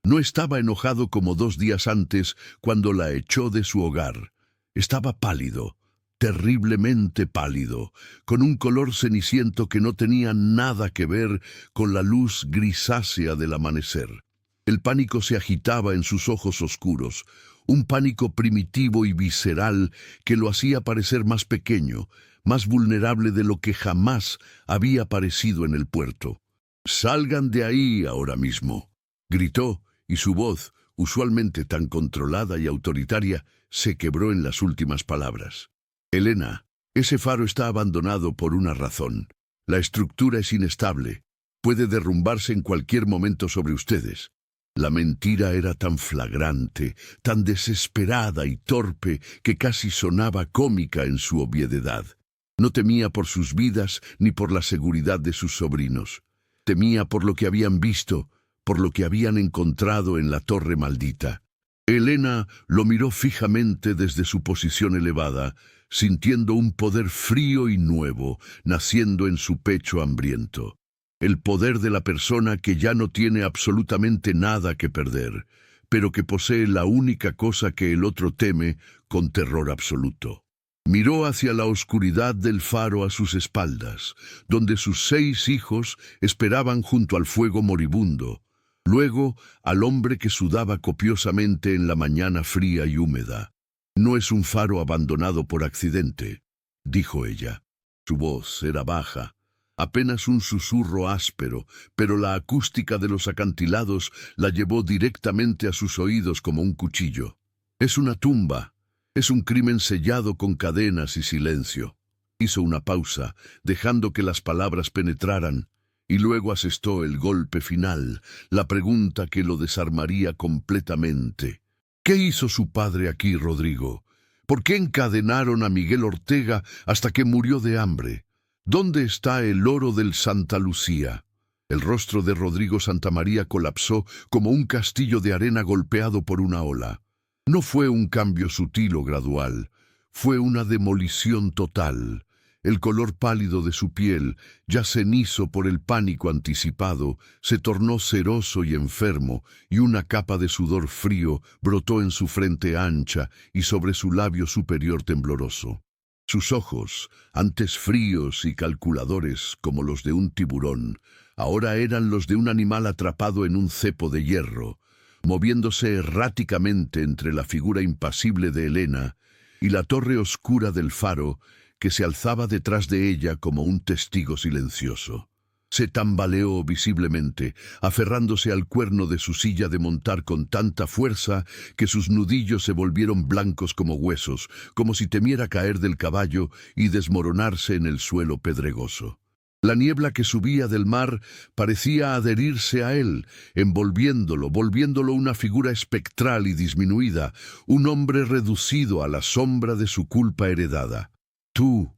No estaba enojado como 2 días antes, cuando la echó de su hogar. Estaba pálido, terriblemente pálido, con un color ceniciento que no tenía nada que ver con la luz grisácea del amanecer. El pánico se agitaba en sus ojos oscuros, un pánico primitivo y visceral que lo hacía parecer más pequeño, más vulnerable de lo que jamás había parecido en el puerto. «Salgan de ahí ahora mismo», gritó, y su voz, usualmente tan controlada y autoritaria, se quebró en las últimas palabras. «Elena, ese faro está abandonado por una razón. La estructura es inestable. puede derrumbarse en cualquier momento sobre ustedes. La mentira era tan flagrante, tan desesperada y torpe, que casi sonaba cómica en su obviedad. No temía por sus vidas ni por la seguridad de sus sobrinos. Temía por lo que habían visto, por lo que habían encontrado en la torre maldita. Elena lo miró fijamente desde su posición elevada, sintiendo un poder frío y nuevo, naciendo en su pecho hambriento. El poder de la persona que ya no tiene absolutamente nada que perder, pero que posee la única cosa que el otro teme con terror absoluto. Miró hacia la oscuridad del faro a sus espaldas, donde sus 6 hijos esperaban junto al fuego moribundo, luego al hombre que sudaba copiosamente en la mañana fría y húmeda. «No es un faro abandonado por accidente», dijo ella. Su voz era baja, apenas un susurro áspero, pero la acústica de los acantilados la llevó directamente a sus oídos como un cuchillo. «Es una tumba, es un crimen sellado con cadenas y silencio». Hizo una pausa, dejando que las palabras penetraran, y luego asestó el golpe final, la pregunta que lo desarmaría completamente. «¿Qué hizo su padre aquí, Rodrigo? ¿Por qué encadenaron a Miguel Ortega hasta que murió de hambre? ¿Dónde está el oro del Santa Lucía?» El rostro de Rodrigo Santamaría colapsó como un castillo de arena golpeado por una ola. No fue un cambio sutil o gradual, fue una demolición total. El color pálido de su piel, ya cenizo por el pánico anticipado, se tornó ceroso y enfermo, y una capa de sudor frío brotó en su frente ancha y sobre su labio superior tembloroso. Sus ojos, antes fríos y calculadores como los de un tiburón, ahora eran los de un animal atrapado en un cepo de hierro, moviéndose erráticamente entre la figura impasible de Elena y la torre oscura del faro, que se alzaba detrás de ella como un testigo silencioso. Se tambaleó visiblemente, aferrándose al cuerno de su silla de montar con tanta fuerza que sus nudillos se volvieron blancos como huesos, como si temiera caer del caballo y desmoronarse en el suelo pedregoso. La niebla que subía del mar parecía adherirse a él, volviéndolo una figura espectral y disminuida, un hombre reducido a la sombra de su culpa heredada. Tú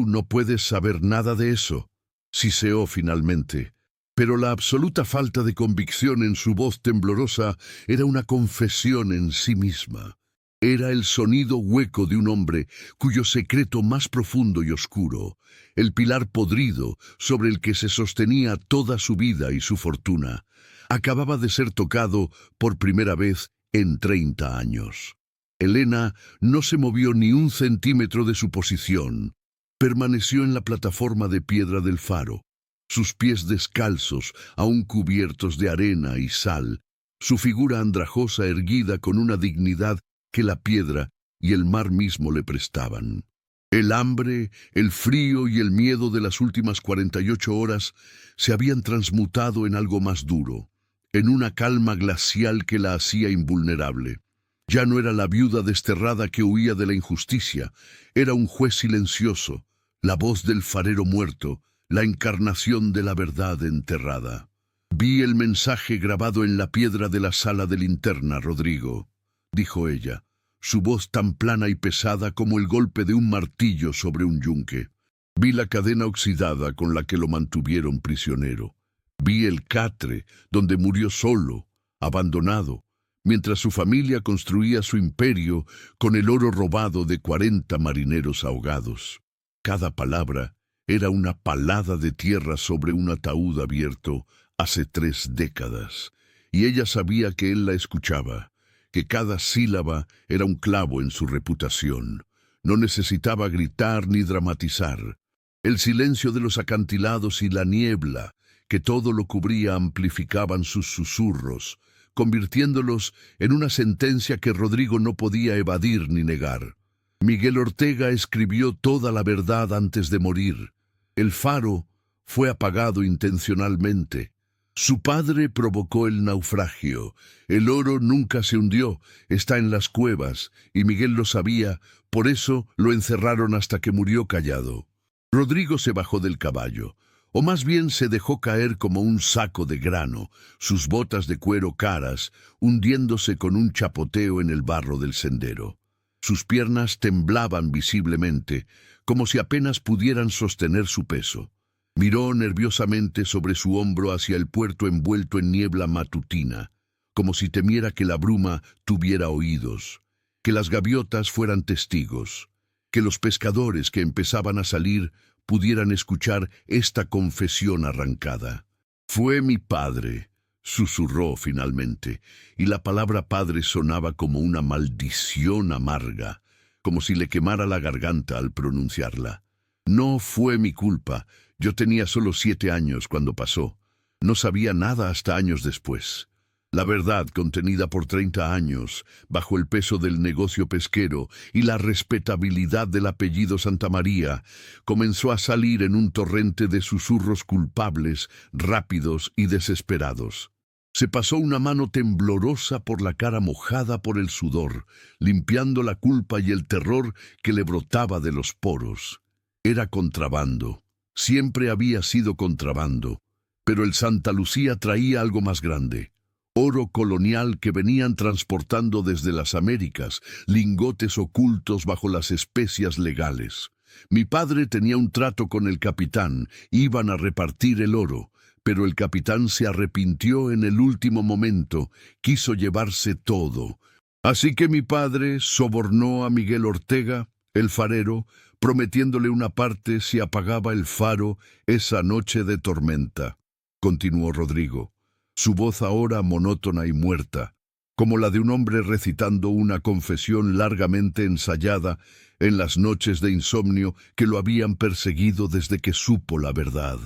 no puedes saber nada de eso», siseó finalmente. Pero la absoluta falta de convicción en su voz temblorosa era una confesión en sí misma. Era el sonido hueco de un hombre cuyo secreto más profundo y oscuro, el pilar podrido sobre el que se sostenía toda su vida y su fortuna, acababa de ser tocado por primera vez en 30 años. Elena no se movió ni un centímetro de su posición. Permaneció en la plataforma de piedra del faro, sus pies descalzos, aún cubiertos de arena y sal, su figura andrajosa erguida con una dignidad que la piedra y el mar mismo le prestaban. El hambre, el frío y el miedo de las últimas 48 horas se habían transmutado en algo más duro, en una calma glacial que la hacía invulnerable. Ya no era la viuda desterrada que huía de la injusticia, era un juez silencioso, la voz del farero muerto, la encarnación de la verdad enterrada. «Vi el mensaje grabado en la piedra de la sala de linterna, Rodrigo», dijo ella, su voz tan plana y pesada como el golpe de un martillo sobre un yunque. «Vi la cadena oxidada con la que lo mantuvieron prisionero. Vi el catre donde murió solo, abandonado, mientras su familia construía su imperio con el oro robado de 40 marineros ahogados. Cada palabra era una palada de tierra sobre un ataúd abierto hace 3 décadas, y ella sabía que él la escuchaba, que cada sílaba era un clavo en su reputación. No necesitaba gritar ni dramatizar. El silencio de los acantilados y la niebla, que todo lo cubría, amplificaban sus susurros, convirtiéndolos en una sentencia que Rodrigo no podía evadir ni negar. Miguel Ortega escribió toda la verdad antes de morir. El faro fue apagado intencionalmente. Su padre provocó el naufragio. El oro nunca se hundió, está en las cuevas, y Miguel lo sabía, por eso lo encerraron hasta que murió callado. Rodrigo se bajó del caballo. O más bien se dejó caer como un saco de grano, sus botas de cuero caras, hundiéndose con un chapoteo en el barro del sendero. Sus piernas temblaban visiblemente, como si apenas pudieran sostener su peso. Miró nerviosamente sobre su hombro hacia el puerto envuelto en niebla matutina, como si temiera que la bruma tuviera oídos, que las gaviotas fueran testigos, que los pescadores que empezaban a salir pudieran escuchar esta confesión arrancada. «Fue mi padre», susurró finalmente, y la palabra padre sonaba como una maldición amarga, como si le quemara la garganta al pronunciarla. «No fue mi culpa. Yo tenía solo 7 años cuando pasó. No sabía nada hasta años después. La verdad, contenida por 30 años, bajo el peso del negocio pesquero y la respetabilidad del apellido Santamaría, comenzó a salir en un torrente de susurros culpables, rápidos y desesperados. Se pasó una mano temblorosa por la cara mojada por el sudor, limpiando la culpa y el terror que le brotaba de los poros. Era contrabando. Siempre había sido contrabando. Pero el Santa Lucía traía algo más grande. Oro colonial que venían transportando desde las Américas, lingotes ocultos bajo las especias legales. Mi padre tenía un trato con el capitán, iban a repartir el oro, pero el capitán se arrepintió en el último momento, quiso llevarse todo. Así que mi padre sobornó a Miguel Ortega, el farero, prometiéndole una parte si apagaba el faro esa noche de tormenta. Continuó Rodrigo, su voz ahora monótona y muerta, como la de un hombre recitando una confesión largamente ensayada en las noches de insomnio que lo habían perseguido desde que supo la verdad.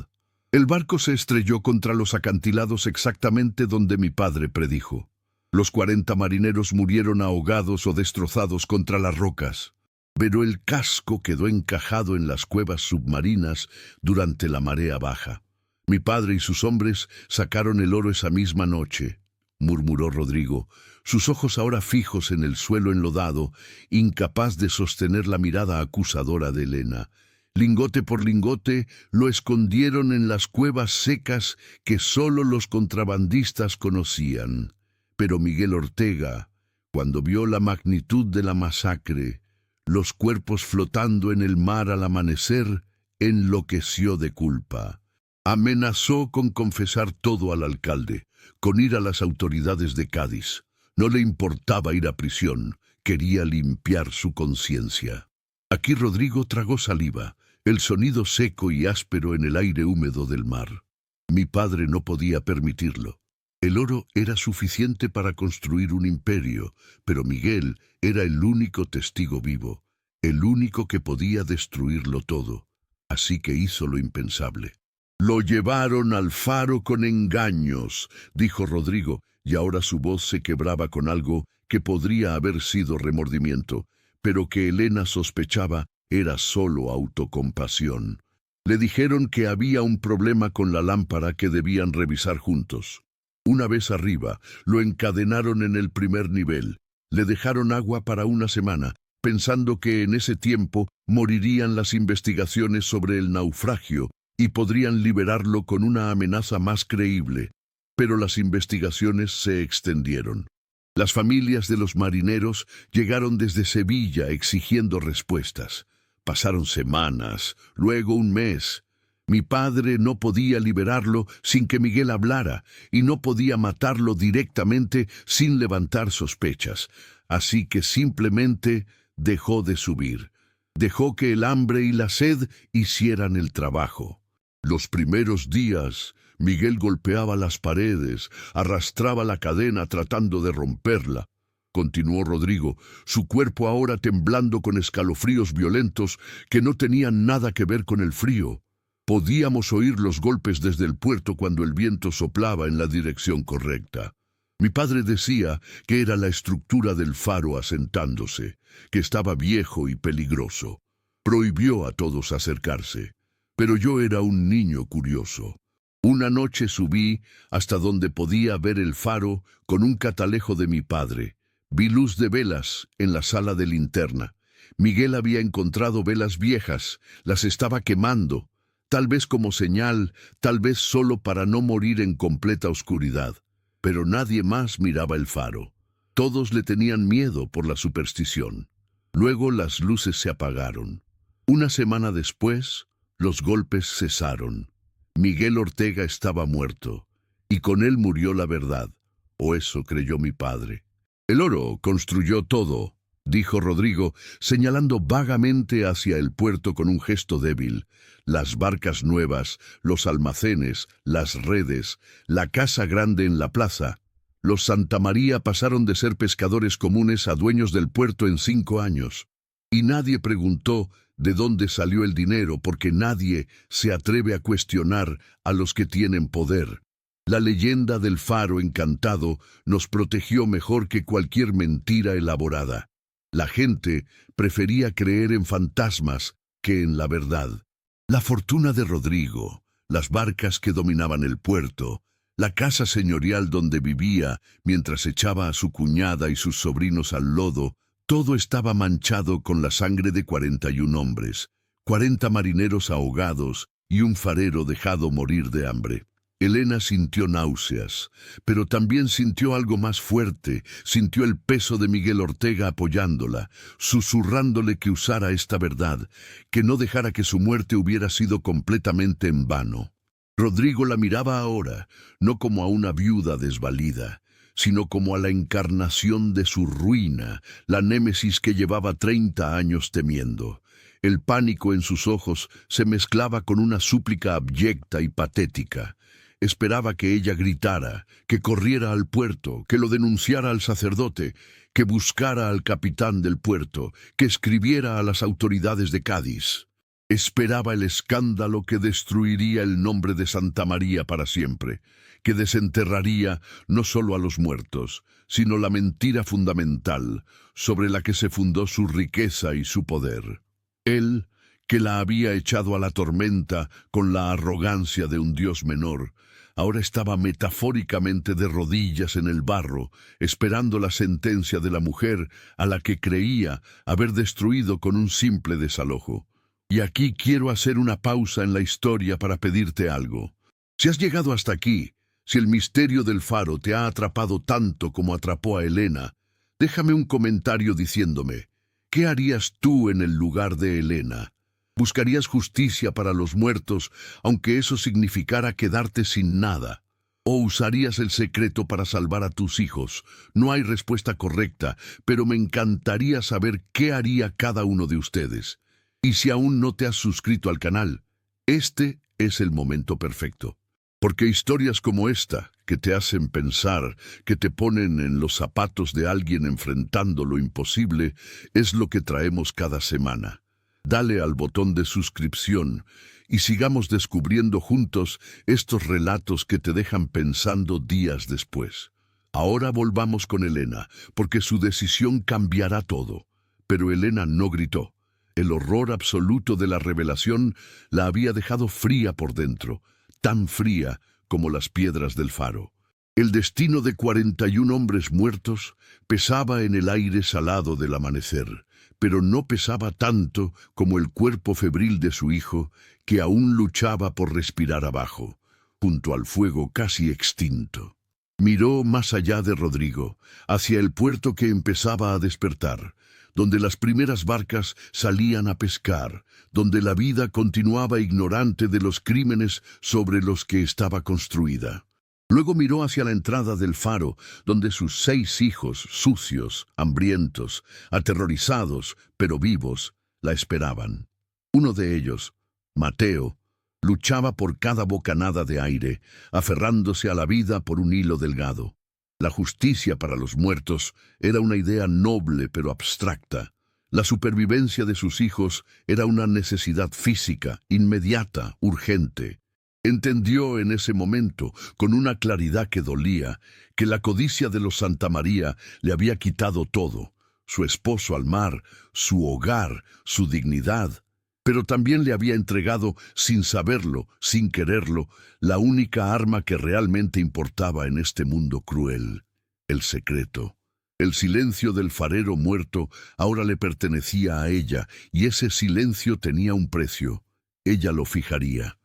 El barco se estrelló contra los acantilados exactamente donde mi padre predijo. Los 40 marineros murieron ahogados o destrozados contra las rocas, pero el casco quedó encajado en las cuevas submarinas durante la marea baja. Mi padre y sus hombres sacaron el oro esa misma noche, murmuró Rodrigo, sus ojos ahora fijos en el suelo enlodado, incapaz de sostener la mirada acusadora de Elena. Lingote por lingote lo escondieron en las cuevas secas que solo los contrabandistas conocían. Pero Miguel Ortega, cuando vio la magnitud de la masacre, los cuerpos flotando en el mar al amanecer, enloqueció de culpa. Amenazó con confesar todo al alcalde, con ir a las autoridades de Cádiz. No le importaba ir a prisión, quería limpiar su conciencia. Aquí Rodrigo tragó saliva, el sonido seco y áspero en el aire húmedo del mar. Mi padre no podía permitirlo. El oro era suficiente para construir un imperio, pero Miguel era el único testigo vivo, el único que podía destruirlo todo. Así que hizo lo impensable. «Lo llevaron al faro con engaños», dijo Rodrigo, y ahora su voz se quebraba con algo que podría haber sido remordimiento, pero que Elena sospechaba era solo autocompasión. Le dijeron que había un problema con la lámpara que debían revisar juntos. Una vez arriba, lo encadenaron en el primer nivel. Le dejaron agua para una semana, pensando que en ese tiempo morirían las investigaciones sobre el naufragio y podrían liberarlo con una amenaza más creíble. Pero las investigaciones se extendieron. Las familias de los marineros llegaron desde Sevilla exigiendo respuestas. Pasaron semanas, luego un mes. Mi padre no podía liberarlo sin que Miguel hablara, y no podía matarlo directamente sin levantar sospechas. Así que simplemente dejó de subir. Dejó que el hambre y la sed hicieran el trabajo. Los primeros días, Miguel golpeaba las paredes, arrastraba la cadena tratando de romperla. Continuó Rodrigo, su cuerpo ahora temblando con escalofríos violentos que no tenían nada que ver con el frío. Podíamos oír los golpes desde el puerto cuando el viento soplaba en la dirección correcta. Mi padre decía que era la estructura del faro asentándose, que estaba viejo y peligroso. Prohibió a todos acercarse. Pero yo era un niño curioso. Una noche subí hasta donde podía ver el faro con un catalejo de mi padre. Vi luz de velas en la sala de linterna. Miguel había encontrado velas viejas, las estaba quemando. tal vez como señal, tal vez solo para no morir en completa oscuridad. Pero nadie más miraba el faro. Todos le tenían miedo por la superstición. Luego las luces se apagaron. Una semana después, los golpes cesaron. Miguel Ortega estaba muerto, y con él murió la verdad, o eso creyó mi padre. El oro construyó todo, dijo Rodrigo, señalando vagamente hacia el puerto con un gesto débil. Las barcas nuevas, los almacenes, las redes, la casa grande en la plaza. Los Santamaría pasaron de ser pescadores comunes a dueños del puerto en 5 años. Y nadie preguntó de dónde salió el dinero, porque nadie se atreve a cuestionar a los que tienen poder. La leyenda del faro encantado nos protegió mejor que cualquier mentira elaborada. La gente prefería creer en fantasmas que en la verdad. La fortuna de Rodrigo, las barcas que dominaban el puerto, la casa señorial donde vivía mientras echaba a su cuñada y sus sobrinos al lodo, todo estaba manchado con la sangre de 41 hombres, 40 marineros ahogados y un farero dejado morir de hambre. Elena sintió náuseas, pero también sintió algo más fuerte, sintió el peso de Miguel Ortega apoyándola, susurrándole que usara esta verdad, que no dejara que su muerte hubiera sido completamente en vano. Rodrigo la miraba ahora, no como a una viuda desvalida, sino como a la encarnación de su ruina, la némesis que llevaba 30 años temiendo. El pánico en sus ojos se mezclaba con una súplica abyecta y patética. Esperaba que ella gritara, que corriera al puerto, que lo denunciara al sacerdote, que buscara al capitán del puerto, que escribiera a las autoridades de Cádiz. Esperaba el escándalo que destruiría el nombre de Santa María para siempre, que desenterraría no solo a los muertos, sino la mentira fundamental sobre la que se fundó su riqueza y su poder. Él, que la había echado a la tormenta con la arrogancia de un dios menor, ahora estaba metafóricamente de rodillas en el barro, esperando la sentencia de la mujer a la que creía haber destruido con un simple desalojo. Y aquí quiero hacer una pausa en la historia para pedirte algo. Si has llegado hasta aquí, si el misterio del faro te ha atrapado tanto como atrapó a Elena, déjame un comentario diciéndome, ¿qué harías tú en el lugar de Elena? ¿Buscarías justicia para los muertos, aunque eso significara quedarte sin nada? ¿O usarías el secreto para salvar a tus hijos? No hay respuesta correcta, pero me encantaría saber qué haría cada uno de ustedes. Y si aún no te has suscrito al canal, este es el momento perfecto. Porque historias como esta, que te hacen pensar, que te ponen en los zapatos de alguien enfrentando lo imposible, es lo que traemos cada semana. Dale al botón de suscripción y sigamos descubriendo juntos estos relatos que te dejan pensando días después. Ahora volvamos con Elena, porque su decisión cambiará todo. Pero Elena no gritó. El horror absoluto de la revelación la había dejado fría por dentro, tan fría como las piedras del faro. El destino de 41 hombres muertos pesaba en el aire salado del amanecer, pero no pesaba tanto como el cuerpo febril de su hijo, que aún luchaba por respirar abajo, junto al fuego casi extinto. Miró más allá de Rodrigo, hacia el puerto que empezaba a despertar, donde las primeras barcas salían a pescar, donde la vida continuaba ignorante de los crímenes sobre los que estaba construida. Luego miró hacia la entrada del faro, donde sus 6 hijos, sucios, hambrientos, aterrorizados, pero vivos, la esperaban. Uno de ellos, Mateo, luchaba por cada bocanada de aire, aferrándose a la vida por un hilo delgado. La justicia para los muertos era una idea noble pero abstracta. La supervivencia de sus hijos era una necesidad física, inmediata, urgente. Entendió en ese momento, con una claridad que dolía, que la codicia de los Santamaría le había quitado todo, su esposo al mar, su hogar, su dignidad, pero también le había entregado, sin saberlo, sin quererlo, la única arma que realmente importaba en este mundo cruel, el secreto. El silencio del farero muerto ahora le pertenecía a ella, y ese silencio tenía un precio. Ella lo fijaría.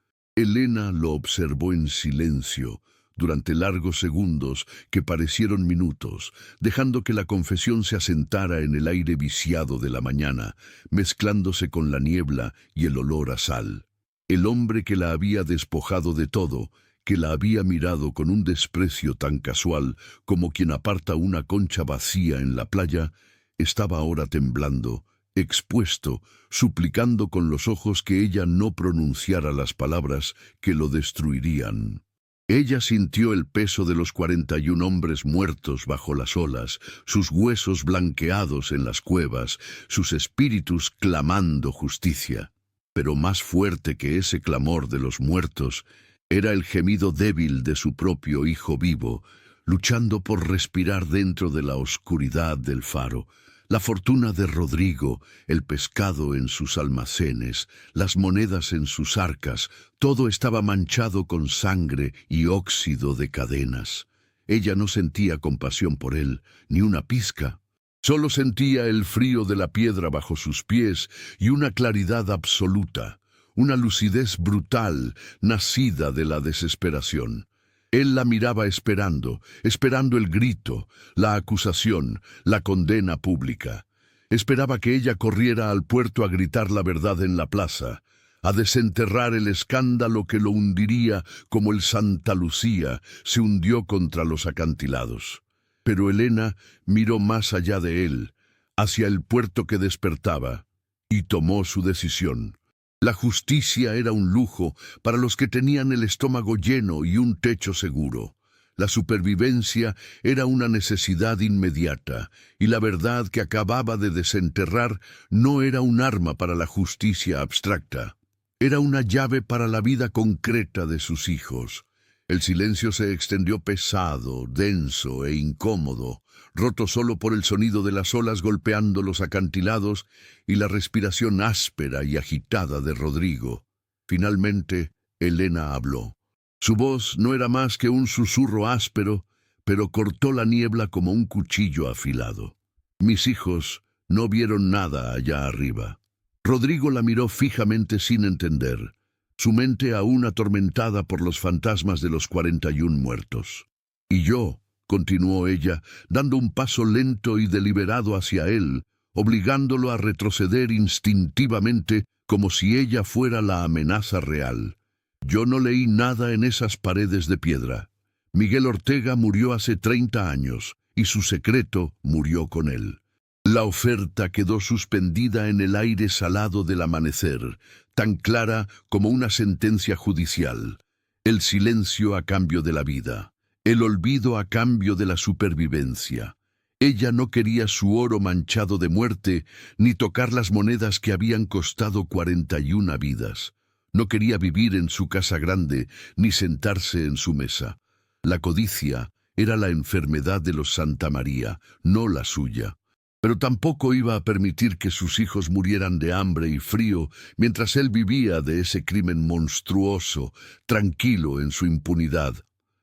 Elena lo observó en silencio durante largos segundos que parecieron minutos, dejando que la confesión se asentara en el aire viciado de la mañana, mezclándose con la niebla y el olor a sal. El hombre que la había despojado de todo, que la había mirado con un desprecio tan casual como quien aparta una concha vacía en la playa, estaba ahora temblando, expuesto, suplicando con los ojos que ella no pronunciara las palabras que lo destruirían. Ella sintió el peso de los 41 hombres muertos bajo las olas, sus huesos blanqueados en las cuevas, sus espíritus clamando justicia. Pero más fuerte que ese clamor de los muertos era el gemido débil de su propio hijo vivo, luchando por respirar dentro de la oscuridad del faro. La fortuna de Rodrigo, el pescado en sus almacenes, las monedas en sus arcas, todo estaba manchado con sangre y óxido de cadenas. Ella no sentía compasión por él, ni una pizca. Solo sentía el frío de la piedra bajo sus pies y una claridad absoluta, una lucidez brutal nacida de la desesperación. Él la miraba esperando el grito, la acusación, la condena pública. Esperaba que ella corriera al puerto a gritar la verdad en la plaza, a desenterrar el escándalo que lo hundiría como el Santa Lucía se hundió contra los acantilados. Pero Elena miró más allá de él, hacia el puerto que despertaba, y tomó su decisión. La justicia era un lujo para los que tenían el estómago lleno y un techo seguro. La supervivencia era una necesidad inmediata, y la verdad que acababa de desenterrar no era un arma para la justicia abstracta. Era una llave para la vida concreta de sus hijos. El silencio se extendió pesado, denso e incómodo, roto solo por el sonido de las olas golpeando los acantilados y la respiración áspera y agitada de Rodrigo. Finalmente, Elena habló. Su voz no era más que un susurro áspero, pero cortó la niebla como un cuchillo afilado. Mis hijos no vieron nada allá arriba. Rodrigo la miró fijamente sin entender, su mente aún atormentada por los fantasmas de los 41 muertos. Y yo, continuó ella, dando un paso lento y deliberado hacia él, obligándolo a retroceder instintivamente como si ella fuera la amenaza real. Yo no leí nada en esas paredes de piedra. Miguel Ortega murió hace 30 años, y su secreto murió con él. La oferta quedó suspendida en el aire salado del amanecer, tan clara como una sentencia judicial. El silencio a cambio de la vida, el olvido a cambio de la supervivencia. Ella no quería su oro manchado de muerte, ni tocar las monedas que habían costado 41 vidas. No quería vivir en su casa grande, ni sentarse en su mesa. La codicia era la enfermedad de los Santa María, no la suya. Pero tampoco iba a permitir que sus hijos murieran de hambre y frío mientras él vivía de ese crimen monstruoso, tranquilo en su impunidad.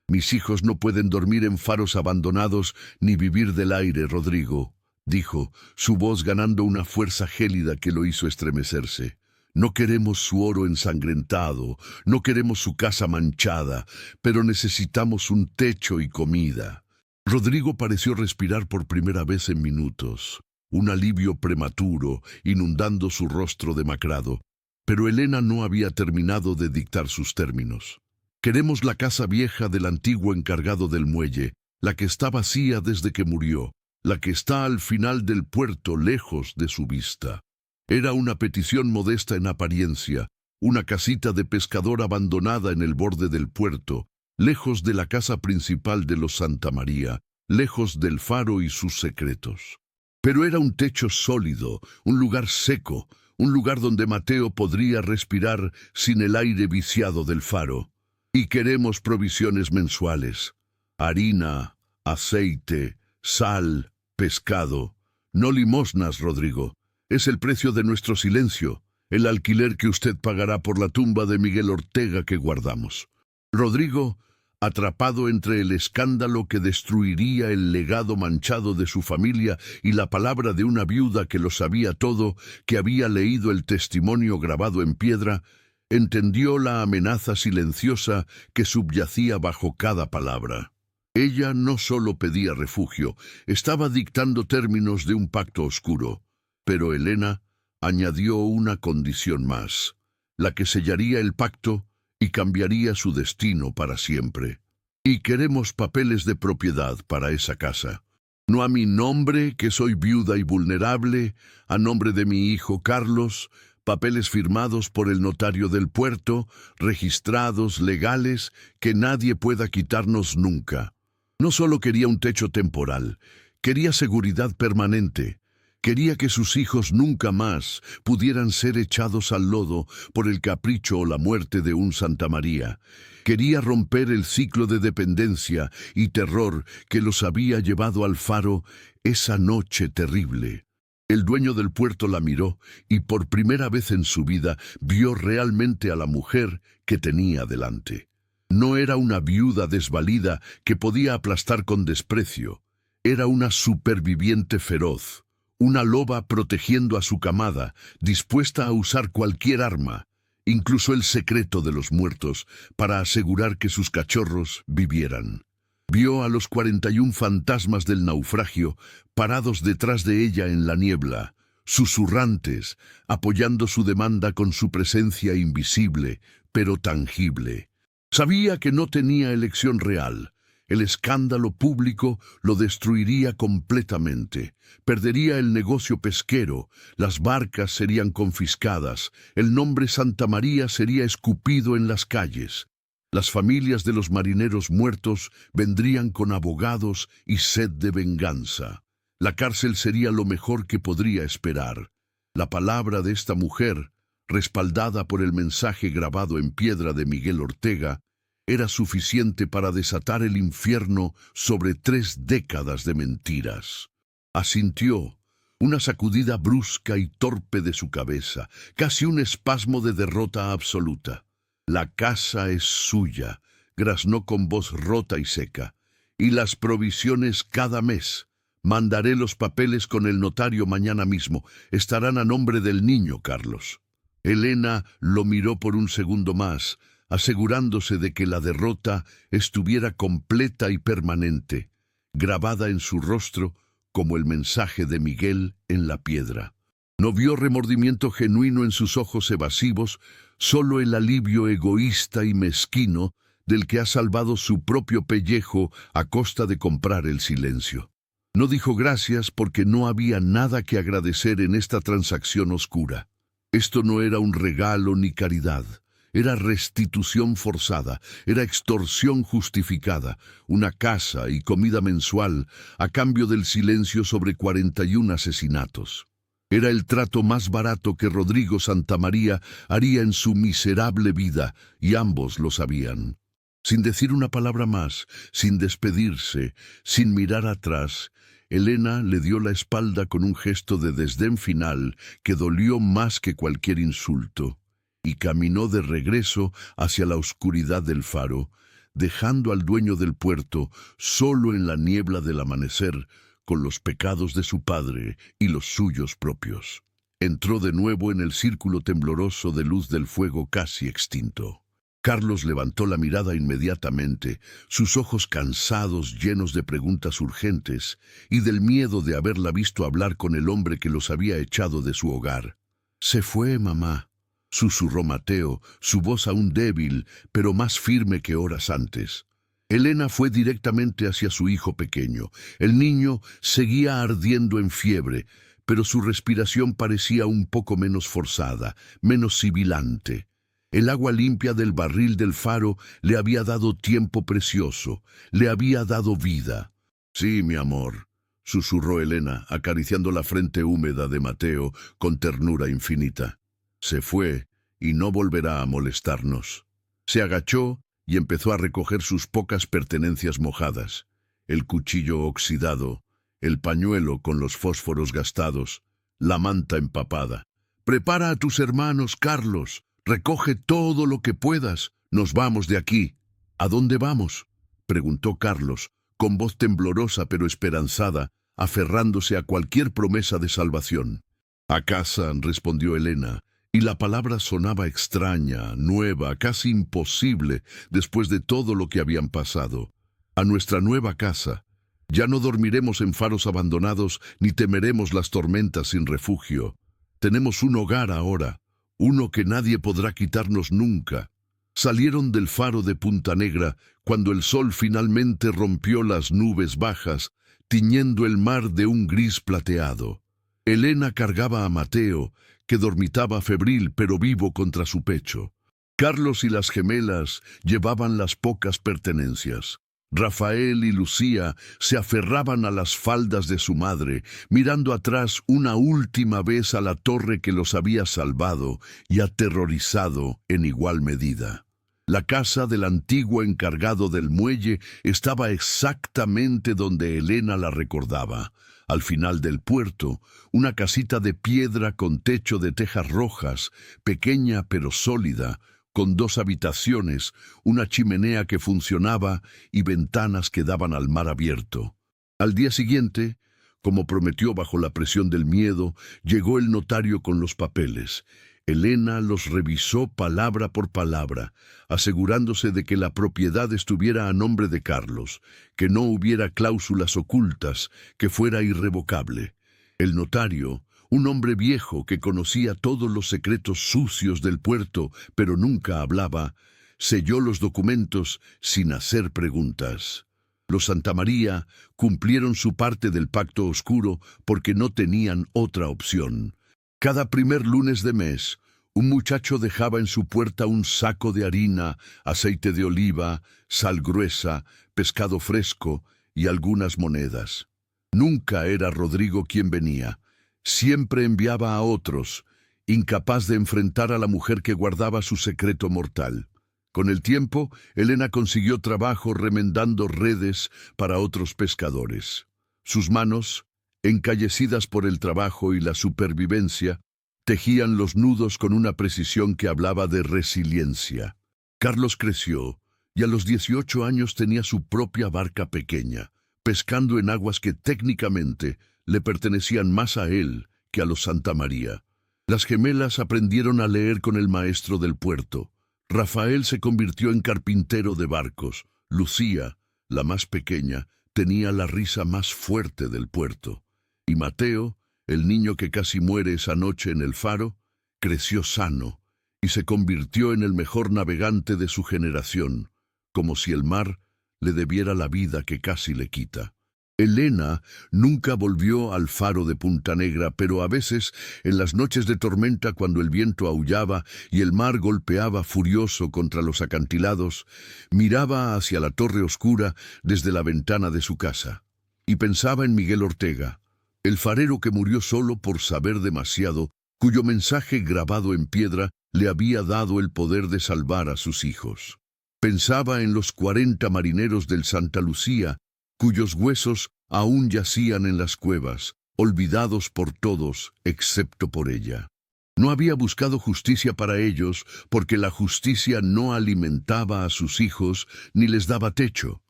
Mis hijos no pueden dormir en faros abandonados ni vivir del aire, Rodrigo, dijo, su voz ganando una fuerza gélida que lo hizo estremecerse. No queremos su oro ensangrentado, no queremos su casa manchada, pero necesitamos un techo y comida. Rodrigo pareció respirar por primera vez en minutos, un alivio prematuro inundando su rostro demacrado, pero Elena no había terminado de dictar sus términos. Queremos la casa vieja del antiguo encargado del muelle, la que está vacía desde que murió, la que está al final del puerto lejos de su vista. Era una petición modesta en apariencia, una casita de pescador abandonada en el borde del puerto, lejos de la casa principal de los Santa María, lejos del faro y sus secretos. Pero era un techo sólido, un lugar seco, un lugar donde Mateo podría respirar sin el aire viciado del faro. Y queremos provisiones mensuales, harina, aceite, sal, pescado. No limosnas, Rodrigo. Es el precio de nuestro silencio, el alquiler que usted pagará por la tumba de Miguel Ortega que guardamos. Rodrigo, atrapado entre el escándalo que destruiría el legado manchado de su familia y la palabra de una viuda que lo sabía todo, que había leído el testimonio grabado en piedra, Entendió la amenaza silenciosa que subyacía bajo cada palabra. Ella no solo pedía refugio, estaba dictando términos de un pacto oscuro. Pero Elena añadió una condición más, la que sellaría el pacto y cambiaría su destino para siempre. Y queremos papeles de propiedad para esa casa. No a mi nombre, que soy viuda y vulnerable, a nombre de mi hijo Carlos, papeles firmados por el notario del puerto, registrados, legales, que nadie pueda quitarnos nunca. No solo quería un techo temporal, quería seguridad permanente. Quería que sus hijos nunca más pudieran ser echados al lodo por el capricho o la muerte de un Santamaría. Quería romper el ciclo de dependencia y terror que los había llevado al faro esa noche terrible. El dueño del puerto la miró y por primera vez en su vida vio realmente a la mujer que tenía delante. No era una viuda desvalida que podía aplastar con desprecio. Era una superviviente feroz. Una loba protegiendo a su camada, dispuesta a usar cualquier arma, incluso el secreto de los muertos, para asegurar que sus cachorros vivieran. Vio a los 41 fantasmas del naufragio parados detrás de ella en la niebla, susurrantes, apoyando su demanda con su presencia invisible, pero tangible. Sabía que no tenía elección real. El escándalo público lo destruiría completamente. Perdería el negocio pesquero, las barcas serían confiscadas, el nombre Santamaría sería escupido en las calles. Las familias de los marineros muertos vendrían con abogados y sed de venganza. La cárcel sería lo mejor que podría esperar. La palabra de esta mujer, respaldada por el mensaje grabado en piedra de Miguel Ortega, era suficiente para desatar el infierno sobre 3 décadas de mentiras. Asintió, una sacudida brusca y torpe de su cabeza, casi un espasmo de derrota absoluta. La casa es suya, graznó con voz rota y seca, y las provisiones cada mes. Mandaré los papeles con el notario mañana mismo. Estarán a nombre del niño, Carlos. Elena lo miró por un segundo más, asegurándose de que la derrota estuviera completa y permanente, grabada en su rostro como el mensaje de Miguel en la piedra. No vio remordimiento genuino en sus ojos evasivos, solo el alivio egoísta y mezquino del que ha salvado su propio pellejo a costa de comprar el silencio. No dijo gracias porque no había nada que agradecer en esta transacción oscura. Esto no era un regalo ni caridad. Era restitución forzada, era extorsión justificada, una casa y comida mensual a cambio del silencio sobre 41 asesinatos. Era el trato más barato que Rodrigo Santamaría haría en su miserable vida, y ambos lo sabían. Sin decir una palabra más, sin despedirse, sin mirar atrás, Elena le dio la espalda con un gesto de desdén final que dolió más que cualquier insulto, y caminó de regreso hacia la oscuridad del faro, dejando al dueño del puerto solo en la niebla del amanecer, con los pecados de su padre y los suyos propios. Entró de nuevo en el círculo tembloroso de luz del fuego casi extinto. Carlos levantó la mirada inmediatamente, sus ojos cansados, llenos de preguntas urgentes, y del miedo de haberla visto hablar con el hombre que los había echado de su hogar. «Se fue, mamá», susurró Mateo, su voz aún débil, pero más firme que horas antes. Elena fue directamente hacia su hijo pequeño. El niño seguía ardiendo en fiebre, pero su respiración parecía un poco menos forzada, menos sibilante. El agua limpia del barril del faro le había dado tiempo precioso, le había dado vida. «Sí, mi amor», susurró Elena, acariciando la frente húmeda de Mateo con ternura infinita. «Se fue y no volverá a molestarnos». Se agachó y empezó a recoger sus pocas pertenencias mojadas, el cuchillo oxidado, el pañuelo con los fósforos gastados, la manta empapada. «Prepara a tus hermanos, Carlos. Recoge todo lo que puedas. Nos vamos de aquí». «¿A dónde vamos?», preguntó Carlos, con voz temblorosa pero esperanzada, aferrándose a cualquier promesa de salvación. «A casa», respondió Elena, Y la palabra sonaba extraña, nueva, casi imposible después de todo lo que habían pasado. A nuestra nueva casa. Ya no dormiremos en faros abandonados ni temeremos las tormentas sin refugio. Tenemos un hogar ahora, uno que nadie podrá quitarnos nunca. Salieron del faro de Punta Negra cuando el sol finalmente rompió las nubes bajas, tiñendo el mar de un gris plateado. Elena cargaba a Mateo, que dormitaba febril pero vivo contra su pecho. Carlos y las gemelas llevaban las pocas pertenencias. Rafael y Lucía se aferraban a las faldas de su madre, mirando atrás una última vez a la torre que los había salvado y aterrorizado en igual medida. La casa del antiguo encargado del muelle estaba exactamente donde Elena la recordaba, al final del puerto, una casita de piedra con techo de tejas rojas, pequeña pero sólida, con 2 habitaciones, una chimenea que funcionaba y ventanas que daban al mar abierto. Al día siguiente, como prometió bajo la presión del miedo, llegó el notario con los papeles. Elena los revisó palabra por palabra, asegurándose de que la propiedad estuviera a nombre de Carlos, que no hubiera cláusulas ocultas, que fuera irrevocable. El notario, un hombre viejo que conocía todos los secretos sucios del puerto, pero nunca hablaba, selló los documentos sin hacer preguntas. Los Santamaría cumplieron su parte del pacto oscuro porque no tenían otra opción. Cada primer lunes de mes, un muchacho dejaba en su puerta un saco de harina, aceite de oliva, sal gruesa, pescado fresco y algunas monedas. Nunca era Rodrigo quien venía. Siempre enviaba a otros, incapaz de enfrentar a la mujer que guardaba su secreto mortal. Con el tiempo, Elena consiguió trabajo remendando redes para otros pescadores. Sus manos, encallecidas por el trabajo y la supervivencia, tejían los nudos con una precisión que hablaba de resiliencia. Carlos creció y a los 18 años tenía su propia barca pequeña, pescando en aguas que técnicamente le pertenecían más a él que a los Santamaría. Las gemelas aprendieron a leer con el maestro del puerto. Rafael se convirtió en carpintero de barcos. Lucía, la más pequeña, tenía la risa más fuerte del puerto. Y Mateo, el niño que casi muere esa noche en el faro, creció sano y se convirtió en el mejor navegante de su generación, como si el mar le debiera la vida que casi le quita. Elena nunca volvió al faro de Punta Negra, pero a veces, en las noches de tormenta, cuando el viento aullaba y el mar golpeaba furioso contra los acantilados, miraba hacia la torre oscura desde la ventana de su casa. Y pensaba en Miguel Ortega, el farero que murió solo por saber demasiado, cuyo mensaje grabado en piedra le había dado el poder de salvar a sus hijos. Pensaba en los 40 marineros del Santa Lucía, cuyos huesos aún yacían en las cuevas, olvidados por todos excepto por ella. No había buscado justicia para ellos porque la justicia no alimentaba a sus hijos ni les daba techo,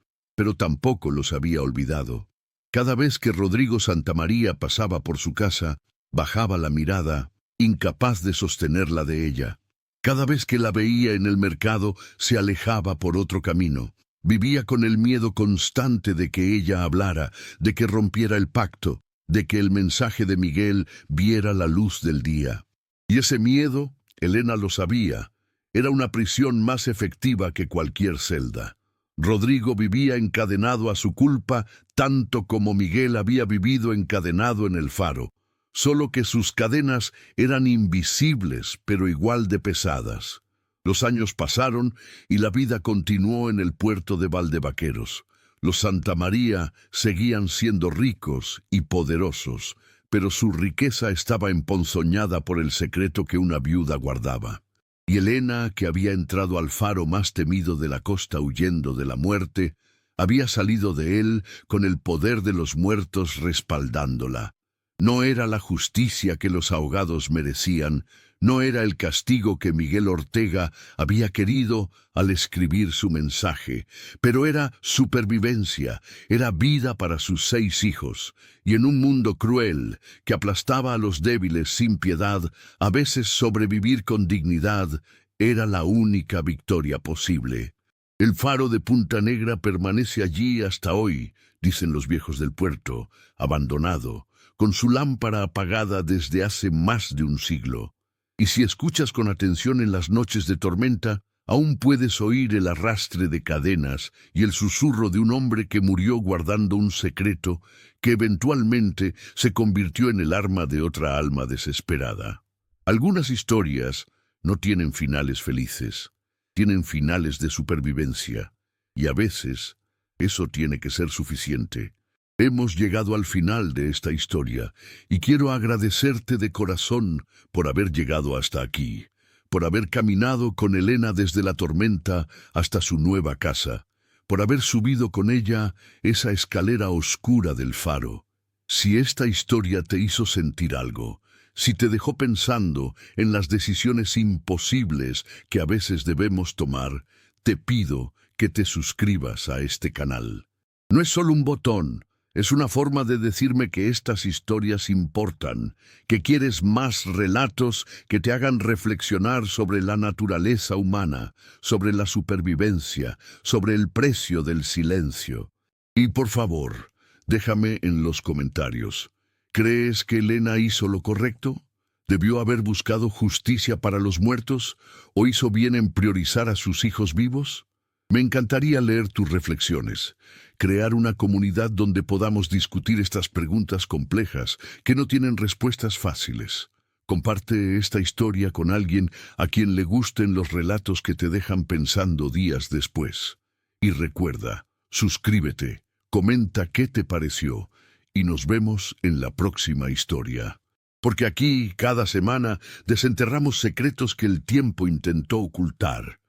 pero tampoco los había olvidado. Cada vez que Rodrigo Santamaría pasaba por su casa, bajaba la mirada, incapaz de sostenerla de ella. Cada vez que la veía en el mercado, se alejaba por otro camino. Vivía con el miedo constante de que ella hablara, de que rompiera el pacto, de que el mensaje de Miguel viera la luz del día. Y ese miedo, Elena lo sabía, era una prisión más efectiva que cualquier celda. Rodrigo vivía encadenado a su culpa tanto como Miguel había vivido encadenado en el faro, solo que sus cadenas eran invisibles pero igual de pesadas. Los años pasaron y la vida continuó en el puerto de Valdevaqueros. Los Santamaría seguían siendo ricos y poderosos, pero su riqueza estaba emponzoñada por el secreto que una viuda guardaba. Y Elena, que había entrado al faro más temido de la costa huyendo de la muerte, había salido de él con el poder de los muertos respaldándola. No era la justicia que los ahogados merecían, No era el castigo que Miguel Ortega había querido al escribir su mensaje, pero era supervivencia, era vida para sus 6 hijos, y en un mundo cruel que aplastaba a los débiles sin piedad, a veces sobrevivir con dignidad era la única victoria posible. El faro de Punta Negra permanece allí hasta hoy, dicen los viejos del puerto, abandonado, con su lámpara apagada desde hace más de un siglo. Y si escuchas con atención en las noches de tormenta, aún puedes oír el arrastre de cadenas y el susurro de un hombre que murió guardando un secreto que eventualmente se convirtió en el arma de otra alma desesperada. Algunas historias no tienen finales felices, tienen finales de supervivencia, y a veces eso tiene que ser suficiente. Hemos llegado al final de esta historia y quiero agradecerte de corazón por haber llegado hasta aquí, por haber caminado con Elena desde la tormenta hasta su nueva casa, por haber subido con ella esa escalera oscura del faro. Si esta historia te hizo sentir algo, si te dejó pensando en las decisiones imposibles que a veces debemos tomar, te pido que te suscribas a este canal. No es solo un botón, es una forma de decirme que estas historias importan, que quieres más relatos que te hagan reflexionar sobre la naturaleza humana, sobre la supervivencia, sobre el precio del silencio. Y por favor, déjame en los comentarios. ¿Crees que Elena hizo lo correcto? ¿Debió haber buscado justicia para los muertos? ¿O hizo bien en priorizar a sus hijos vivos? Me encantaría leer tus reflexiones, crear una comunidad donde podamos discutir estas preguntas complejas que no tienen respuestas fáciles. Comparte esta historia con alguien a quien le gusten los relatos que te dejan pensando días después. Y recuerda, suscríbete, comenta qué te pareció y nos vemos en la próxima historia. Porque aquí, cada semana, desenterramos secretos que el tiempo intentó ocultar.